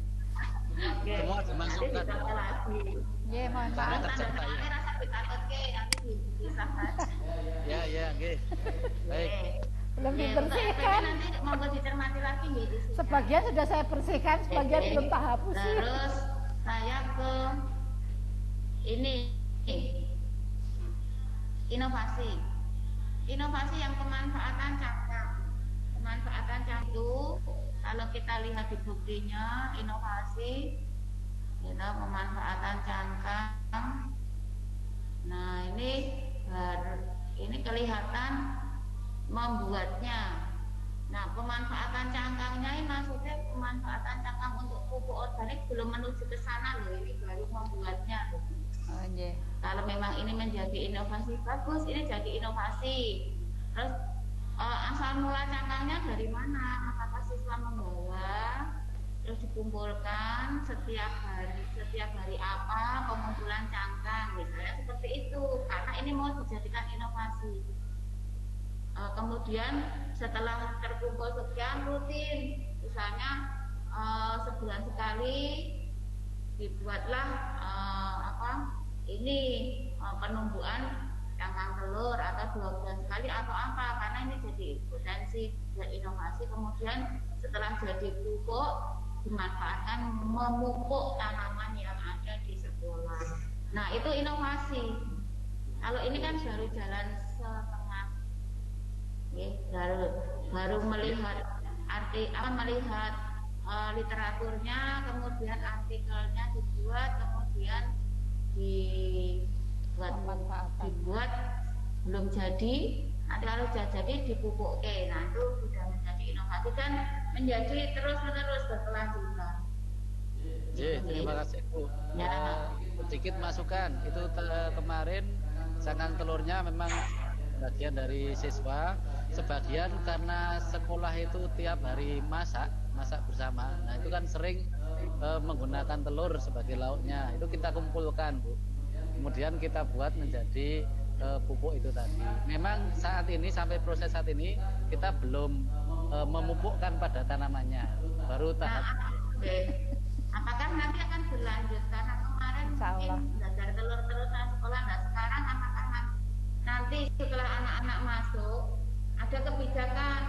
semua dimasukkan. Iya, mohon maaf. Terserta ya. Rasa ditakutke, nanti dipisahkan. Ya, nggih. Baik. Belum dibersihkan. Nanti monggo dicermati lagi nggih. Sebagian sudah saya bersihkan, sebagian belum tahap sih. Terus saya ke ini inovasi yang pemanfaatan cangkang itu, kalau kita lihat di buktinya, inovasi kita pemanfaatan cangkang. Nah, ini kelihatan membuatnya. Nah, pemanfaatan cangkangnya ini maksudnya pemanfaatan cangkang untuk pupuk organik belum menuju ke sana loh, ini baru membuatnya. Oh, yeah. Kalau memang ini menjadi inovasi, bagus, ini jadi inovasi. Terus asal mula cangkangnya dari mana? Apakah siswa membawa, terus dikumpulkan setiap hari apa pengumpulan cangkang, misalnya seperti itu, karena ini mau dijadikan inovasi. Kemudian setelah terkumpul sekian, rutin, misalnya sebulan sekali dibuatlah penumbuhan cangkang telur, atau 2 bulan sekali atau apa, karena ini jadi potensi inovasi. Kemudian setelah jadi pupuk dimanfaatkan memupuk tanaman yang ada di sekolah. Nah, itu inovasi. Kalau ini kan baru jalan setengah, baru melihat melihat literaturnya, kemudian artikelnya dibuat, kemudian dibuat belum jadi. Nanti kalau sudah jadi dipupuk. Nah, itu sudah menjadi inovasi dan menjadi terus-menerus berkelanjutan. Terima kasih, Bu. Sedikit masukan, itu kemarin cangkang telurnya memang bagian dari siswa, sebagian karena sekolah itu tiap hari masak bersama. Nah, itu kan sering menggunakan telur sebagai lauknya. Itu kita kumpulkan, Bu. kemudian kita buat menjadi pupuk itu tadi. Memang saat ini sampai proses saat ini kita belum memupukkan pada tanamannya, baru tahap. Apakah nanti akan berlanjut karena kemarin mungkin belajar telur-terusan sekolah, nah sekarang apakah nanti setelah anak-anak masuk ada kebijakan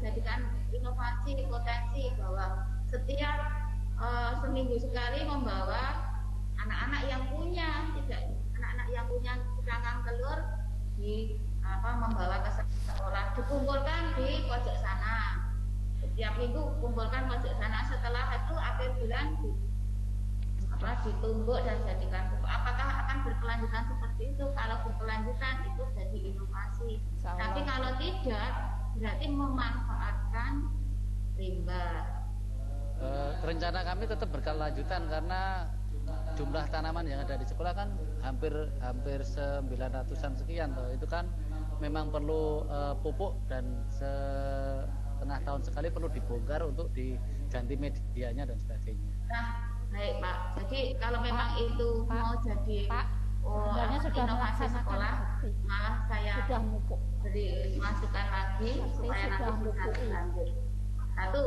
jadikan inovasi potensi bahwa setiap seminggu sekali membawa anak-anak yang punya cangkang telur membawa ke sekolah, dikumpulkan di pojok sana. Setiap minggu kumpulkan pojok sana, setelah itu akhir bulan ditumbuk dan jadikan pupuk. Apakah akan berkelanjutan seperti itu? Kalau berkelanjutan itu jadi inovasi. Tapi kalau tidak, berarti memanfaatkan limbah. Rencana kami tetap berkelanjutan karena jumlah tanaman yang ada di sekolah kan hampir 900-an sekian toh. Itu kan memang perlu pupuk dan setengah tahun sekali perlu dibongkar untuk diganti medianya dan sebagainya. Nah, baik Pak. Jadi kalau memang itu mau jadi inovasi sekolah, malah saya beri masukan lagi supaya nanti bisa berlanjut. Satu,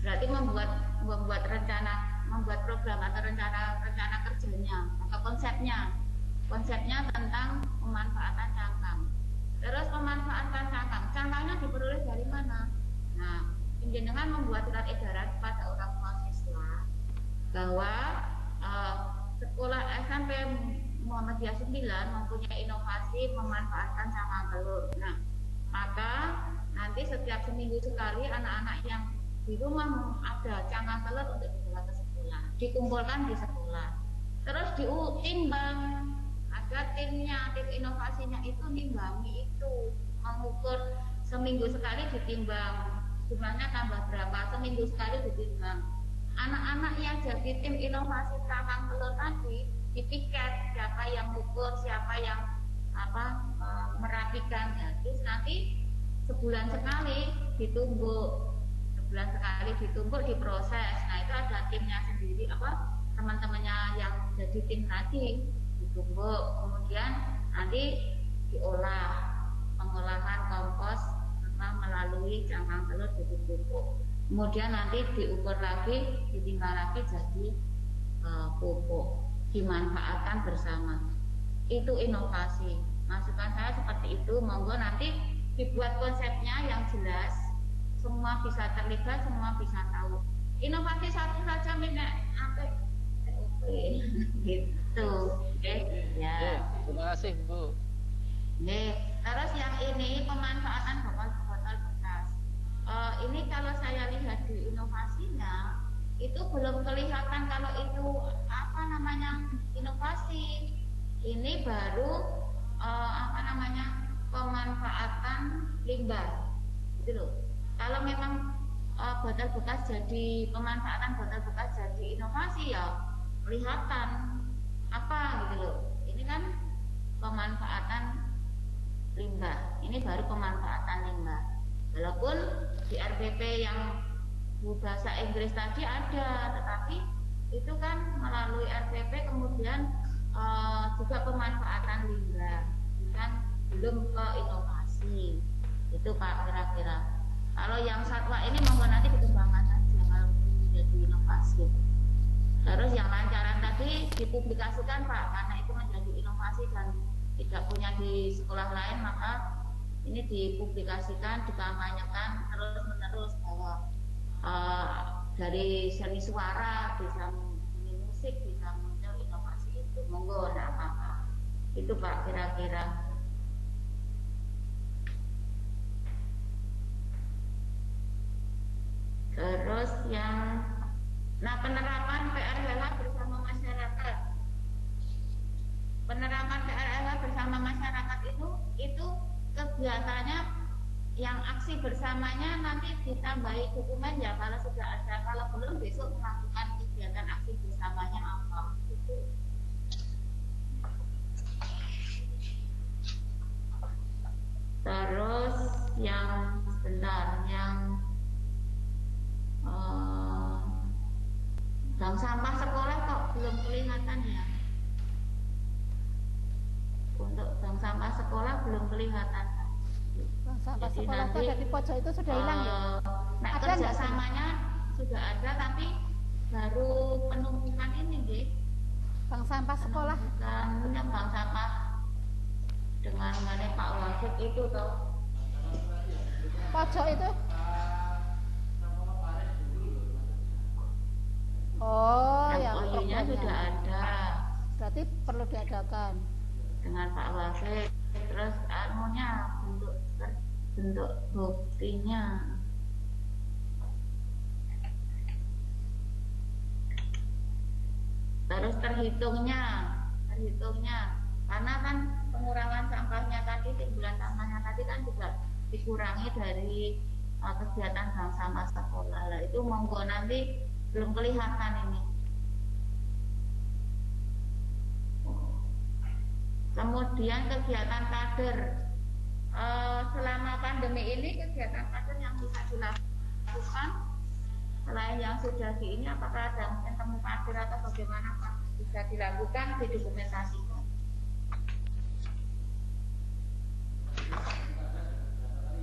berarti membuat program atau rencana kerjanya atau konsepnya tentang pemanfaatan cangkang. Terus pemanfaatan cangkangnya diperoleh dari mana? Nah, dengan membuat surat edaran kepada orang tua siswa bahwa sekolah SMP Muhammadiyah 9 mempunyai inovasi memanfaatkan cangkang telur. Nah, maka nanti setiap seminggu sekali anak-anak yang di rumah ada cangkang telur untuk dibawa ke sekolah, dikumpulkan di sekolah, terus ditimbang, ada tim inovasinya itu nimbangi itu, mengukur seminggu sekali ditimbang, jumlahnya tambah berapa, seminggu sekali ditimbang. Anak-anak yang jadi tim inovasi cangkang telur tadi dipiket siapa yang mengukur, siapa yang merapikan, terus nanti sebulan sekali ditumbuk, diproses. Nah itu ada timnya sendiri, teman-temannya yang jadi tim tadi ditumbuk, kemudian nanti diolah, pengolahan kompos melalui cangkang telur jadi pupuk, kemudian nanti diukur lagi, ditimbang lagi jadi pupuk, dimanfaatkan bersama. Itu inovasi. Masukan saya seperti itu. Monggo nanti dibuat konsepnya yang jelas, semua bisa terlibat, semua bisa tahu. Inovasi satu saja misalnya gitu. Ya. Terima kasih Bu. Terus yang ini pemanfaatan botol bekas. Ini kalau saya lihat di inovasinya itu belum kelihatan kalau itu inovasi. Ini baru pemanfaatan limbah, gitu loh. Kalau memang botol bekas jadi pemanfaatan botol bekas jadi inovasi, ya kelihatan gitu loh. Ini kan pemanfaatan limbah, ini baru pemanfaatan limbah. Walaupun di RPP yang bahasa Inggris tadi ada, tetapi itu kan melalui RPP kemudian juga pemanfaatan limbah, kan belum ke inovasi. Itu Pak kira-kira. Kalau yang satwa ini monggo nanti dikembangkan saja kalau menjadi inovasi. Terus yang lancaran tadi dipublikasikan Pak, karena itu menjadi inovasi dan tidak punya di sekolah lain, maka ini dipublikasikan, dikampanyekan terus menerus bahwa dari seni suara bisa seni musik bisa muncul inovasi itu. Monggo apa itu Pak kira-kira. Terus yang penerapan PRLH bersama masyarakat. Penerapan PRLH bersama masyarakat itu kegiatannya yang aksi bersamanya nanti ditambahi dokumen ya kalau sudah ada, kalau belum besok melakukan kegiatan aksi bersamanya apa gitu. Terus yang bank sampah sekolah kok belum kelihatan ya. untuk bank sampah sekolah belum kelihatan. Bank sampah Jadi sekolah itu nanti, ada di pojok itu sudah hilang ya? Nah, Ada nggak? kerjasamanya sudah ada, tapi baru penumpukan ini, Dek. Bank sampah sekolah? Penumpukan bank sampah dengan mana Pak Wafid itu toh. Pojok itu? Oh, yang MOU-nya programnya. sudah ada Berarti perlu diadakan. dengan Pak Wafid. Terus anunya bentuk buktinya. Terus terhitungnya, karena kan pengurangan sampahnya tadi, timbulan sampahnya tadi kan juga dikurangi dari kegiatan bank sampah sekolah. Lah itu monggo nanti belum kelihatan ini. Kemudian kegiatan kader, selama pandemi ini kegiatan kader yang bisa dilakukan selain yang sudah di ini, apakah ada mungkin temu kader atau bagaimana Pak, bisa dilakukan, didokumentasikan?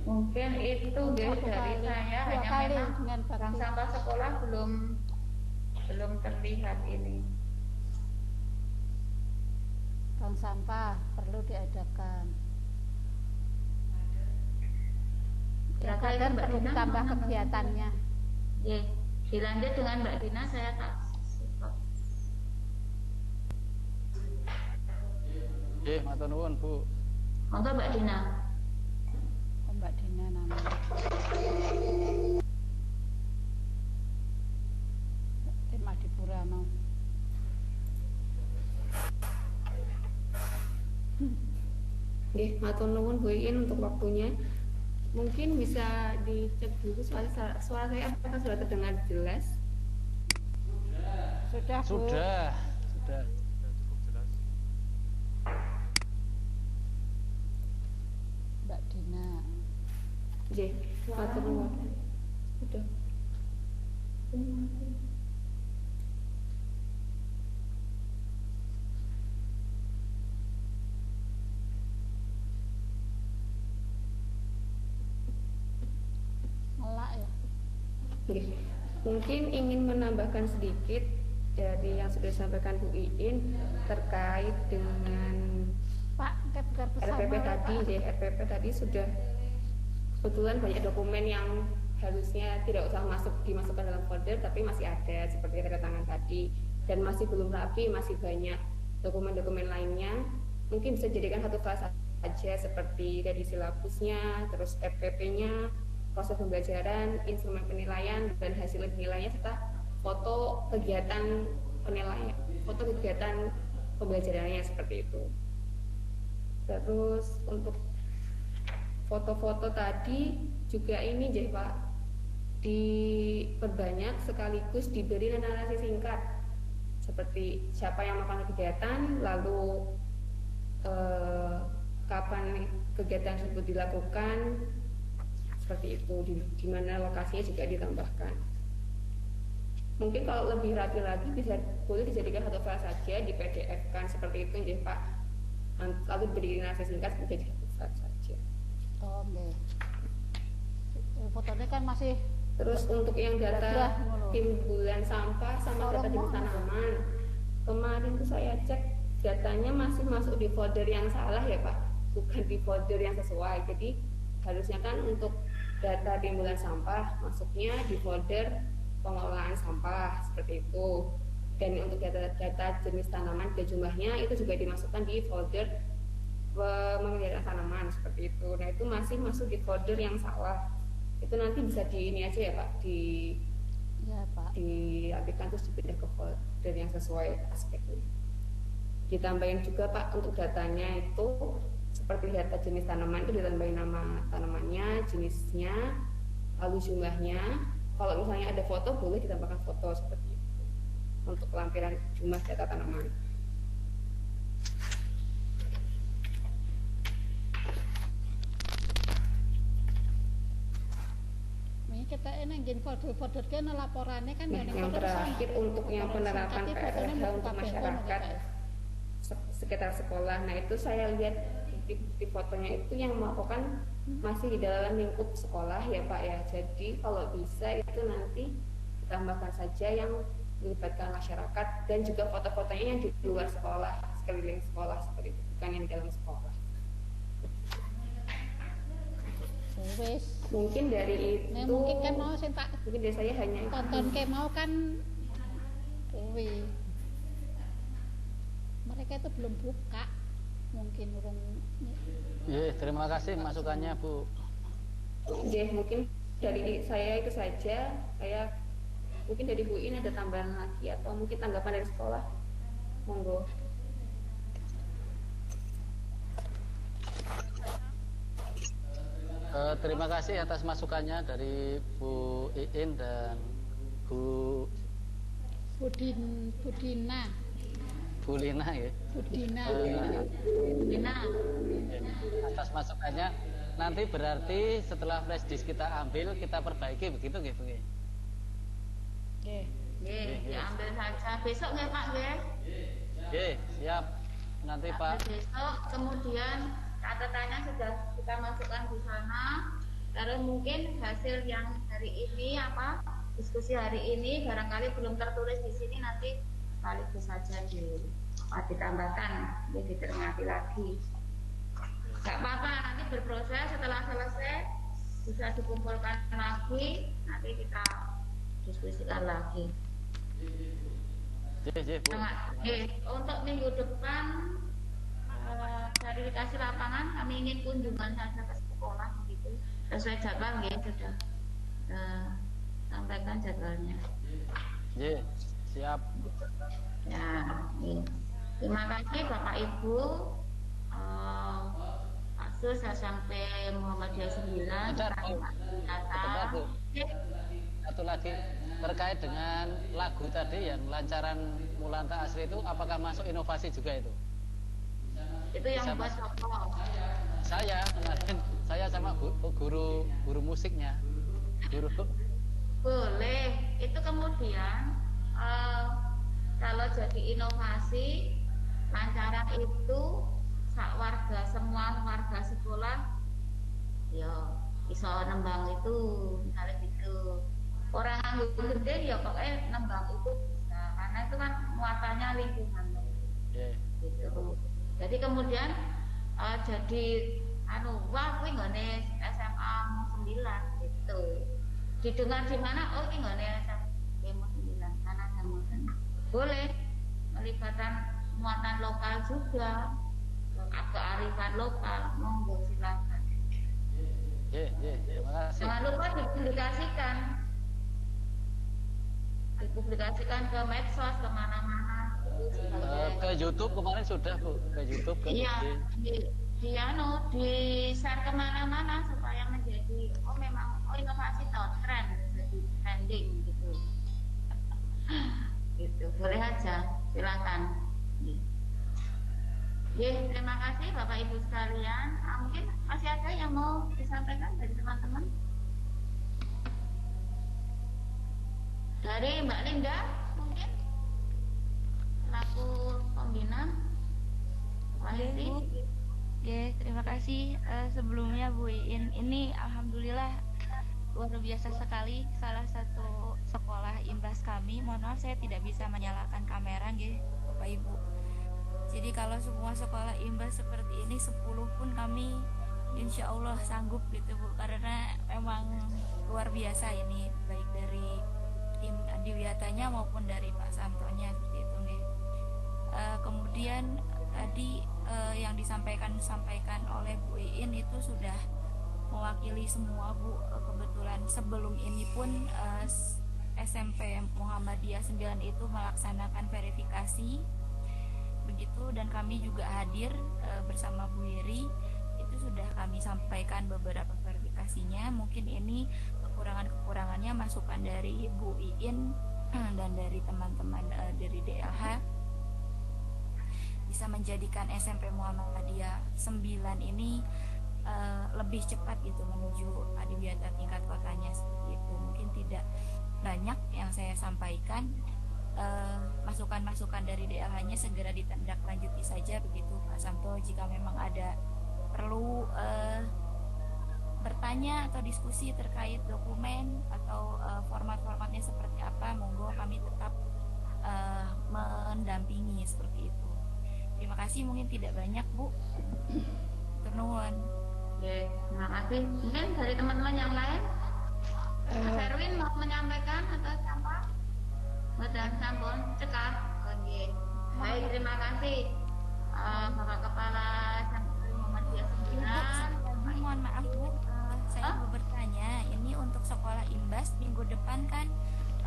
Mungkin itu deh dari saya, hanya memang bank sampah sekolah belum terlihat ini. Bank sampah perlu diadakan. Ya, kader perlu ditambah kegiatannya. Ya, dilanjut dengan Mbak Dina, saya tak stop. Matur nuwun, Bu. Monggo Mbak Dina. Mbak Dina namanya. Tim Adipura mau. Nggih, matur nuwun Bu Iin untuk waktunya. Mungkin bisa dicek dulu suara saya apakah sudah terdengar jelas? Sudah, Bu. Sudah. cukup jelas. Mbak Dina. Nggih, matur nuwun. Sudah. Melak ya. Nggih. Mungkin ingin menambahkan sedikit dari yang sudah disampaikan Bu Iin terkait dengan Pak, kita bersama. RPP tadi, Pak. ya, RPP tadi sudah kebetulan banyak dokumen yang harusnya tidak usah dimasukkan dalam folder tapi masih ada seperti tanda tangan tadi, dan masih belum rapi, masih banyak dokumen-dokumen lainnya. Mungkin bisa dijadikan satu file saja seperti dari silabusnya, terus RPP-nya, proses pembelajaran, instrumen penilaian, dan hasil penilaiannya, serta foto kegiatan penilaian, foto kegiatan pembelajarannya seperti itu. Terus untuk foto-foto tadi juga ini jadi Pak, diperbanyak sekaligus diberi narasi singkat seperti siapa yang melakukan kegiatan, lalu kapan kegiatan tersebut dilakukan, seperti itu, di mana lokasinya juga ditambahkan. Mungkin kalau lebih rapi lagi boleh dijadikan satu file saja, di PDF kan seperti itu jadi Pak, lalu diberi narasi singkat menjadi satu file saja. Oh, okay. Fotonya kan masih. Terus untuk yang data timbulan sampah sama data jenis tanaman, kemarin tuh saya cek datanya masih masuk di folder yang salah ya Pak, bukan di folder yang sesuai. Jadi harusnya kan untuk data timbulan sampah masuknya di folder pengelolaan sampah seperti itu, dan untuk data jenis tanaman dan jumlahnya itu juga dimasukkan di folder pemeliharaan tanaman seperti itu. Nah itu masih masuk di folder yang salah. Itu nanti bisa di ini aja ya Pak, diaplikasikan terus dipindah ke folder yang sesuai aspeknya. Ditambahin juga Pak untuk datanya itu seperti data jenis tanaman itu ditambahin nama tanamannya, jenisnya, lalu jumlahnya. Kalau misalnya ada foto boleh ditambahkan foto seperti itu untuk lampiran jumlah data tanaman. Kita ini folder kan laporannya kan yang terakhir untuk yang penerapan PRH untuk masyarakat sekitar sekolah. Nah itu saya lihat di fotonya itu yang melakukan masih di dalam lingkup sekolah ya Pak ya. Jadi kalau bisa itu nanti ditambahkan saja yang melibatkan masyarakat dan juga foto-fotonya yang di luar sekolah, sekeliling sekolah seperti itu, bukan yang di dalam sekolah. Wes. Mungkin dari itu. Mungkin kan mau sing tak. Mungkin dari saya hanya tonton ke mau kan. Mereka itu belum buka, mungkin urung. Terima kasih masukannya Bu. Mungkin dari saya itu saja. Saya mungkin dari Bu In ada tambahan lagi atau mungkin tanggapan dari sekolah, monggo. Terima kasih atas masukannya dari Bu Iin dan Bu Budina. Bulina ya. Budina. Atas masukannya. Nanti berarti setelah flash disk kita ambil, kita perbaiki begitu gitu nggih. Diambil saja besok nggih Pak nggih. Siap. Nanti Pak. Besok kemudian catatannya sudah kita masukkan di sana. Terus mungkin hasil yang hari ini diskusi hari ini barangkali belum tertulis di sini, nanti sekaligus saja ditambahkan, diterangati lagi. Gak apa-apa, nanti berproses setelah selesai bisa dikumpulkan lagi, nanti kita diskusikan lagi. Untuk minggu depan verifikasi lapangan kami ingin kunjungan saja ke sekolah begitu, sesuai jadwal sudah sampaikan jadwalnya. Siap. Ya, terima kasih Bapak Ibu. Pak Sus SMP Muhammadiyah 9. Bentar, Bu. Satu lagi terkait dengan lagu tadi yang lancaran Mulanta Asri itu, apakah masuk inovasi juga itu? Itu yang buat Sopo. Saya kemarin saya sama guru musiknya. Boleh. Itu kemudian kalau jadi inovasi lancaran itu semua warga sekolah ya iso nembang itu, misalnya gitu. Orang anggur gede ya pokoknya nembang itu bisa, karena itu kan muatannya lingkungan gitu. Jadi kemudian jadi wah kuwi nggone SMA 9 gitu. Didengar di mana? Oh, ini nggone SMA 9 karena boleh melibatkan muatan lokal juga, kearifan lokal, monggo silakan. Terima kasih. Jangan lupa dipublikasikan ke medsos, kemana-mana. Ke YouTube kemarin sudah Bu, ke YouTube ke iya, di share kemana-mana supaya menjadi memang inovasi tren, jadi trending gitu. Gitu, boleh aja, silakan. Terima kasih Bapak Ibu sekalian. Mungkin masih ada yang mau disampaikan dari teman-teman? Dari Mbak Linda mungkin selaku pembina. Terima kasih sebelumnya Bu Iin. Ini alhamdulillah luar biasa sekali, salah satu sekolah imbas kami. Mohon maaf saya tidak bisa menyalakan kamera Bapak Ibu. Jadi kalau semua sekolah imbas seperti ini 10 pun kami insya Allah sanggup gitu Bu, karena memang luar biasa ini, baik dari tim Adiwiyatanya maupun dari Pak Samtonya seperti itu kemudian tadi yang disampaikan oleh Bu Iin itu sudah mewakili semua Bu. Kebetulan sebelum ini pun SMP Muhammadiyah 9 itu melaksanakan verifikasi begitu, dan kami juga hadir bersama Bu Iri. Itu sudah kami sampaikan beberapa verifikasinya. Mungkin ini kekurangannya masukan dari Bu Iin dan dari teman-teman dari DLH bisa menjadikan SMP Muhammadiyah 9 ini lebih cepat gitu menuju adiwiyata tingkat kotanya seperti itu. Mungkin tidak banyak yang saya sampaikan, masukan-masukan keputusan dari DLH-nya segera ditindaklanjuti saja begitu Pak Samto. Jika memang ada perlu bertanya atau diskusi terkait dokumen atau format-formatnya seperti apa, monggo kami tetap mendampingi seperti itu. Terima kasih, mungkin tidak banyak Bu. Turnuan. Oke, terima kasih. Mungkin dari teman-teman yang lain, Mas Erwin mau menyampaikan atau siapa? Badan sampun cekak. Oke. Baik, terima kasih Bapak Kepala Santri Muhammadiyah 9. Mohon maaf Bu, saya mau bertanya, ini untuk sekolah Imbas minggu depan kan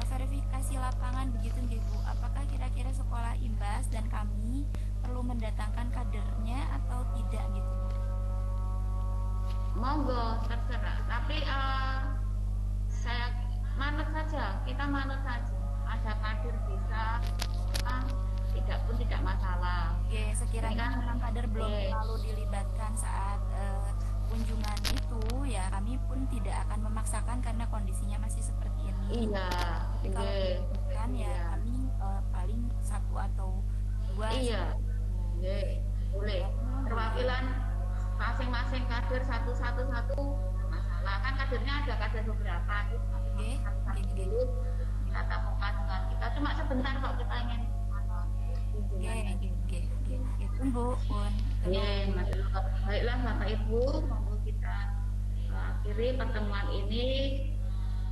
verifikasi lapangan begitu nggih Bu? Apakah kira-kira sekolah Imbas dan kami perlu mendatangkan kadernya atau tidak gitu? Monggo, terserah. Tapi saya manut saja, kita manut saja. Ada kader bisa, tidak pun tidak masalah. Oke, sekiranya memang kader belum Oke. terlalu dilibatkan saat kunjungan itu, ya kami pun tidak akan memaksakan karena kondisinya masih seperti ini. Iya, Tapi kalau oke. dilibatkan ya Iya. kami paling 1 atau 2. Iya, oke, boleh. Perwakilan masing-masing kader satu masalah. Kan kadernya ada kader beberapa. Oke, Satu-satu dulu kita tampungkan dengan kita. Cuma sebentar kok kita ingin kunjungan. Oke. Itu Bu, Pun. Iya, baiklah Bapak Ibu, monggo kita akhiri pertemuan ini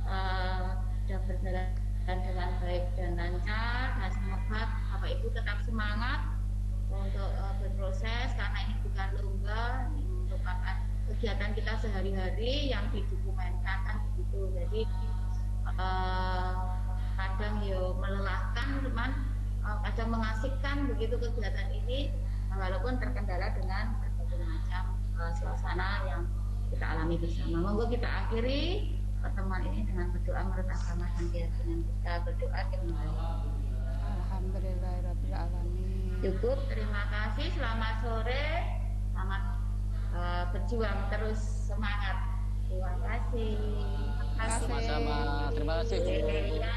sudah berjalan dengan baik dan lancar, dan semoga Bapak Ibu tetap semangat untuk berproses karena ini bukan lomba, ini merupakan kegiatan kita sehari-hari yang didokumenkan kan begitu. Jadi kadang melelahkan, cuman kadang mengasihkan begitu kegiatan ini, walaupun terkendala dengan berbagai macam suasana yang kita alami bersama. Monggo kita akhiri pertemuan ini dengan berdoa menurut agama dan keyakinan kita. Berdoa kembali. Alhamdulillahirabbil alamin. Cukup, terima kasih. Selamat sore, selamat berjuang terus, semangat. Terima kasih. Sama-sama. Terima kasih Bu. Ya.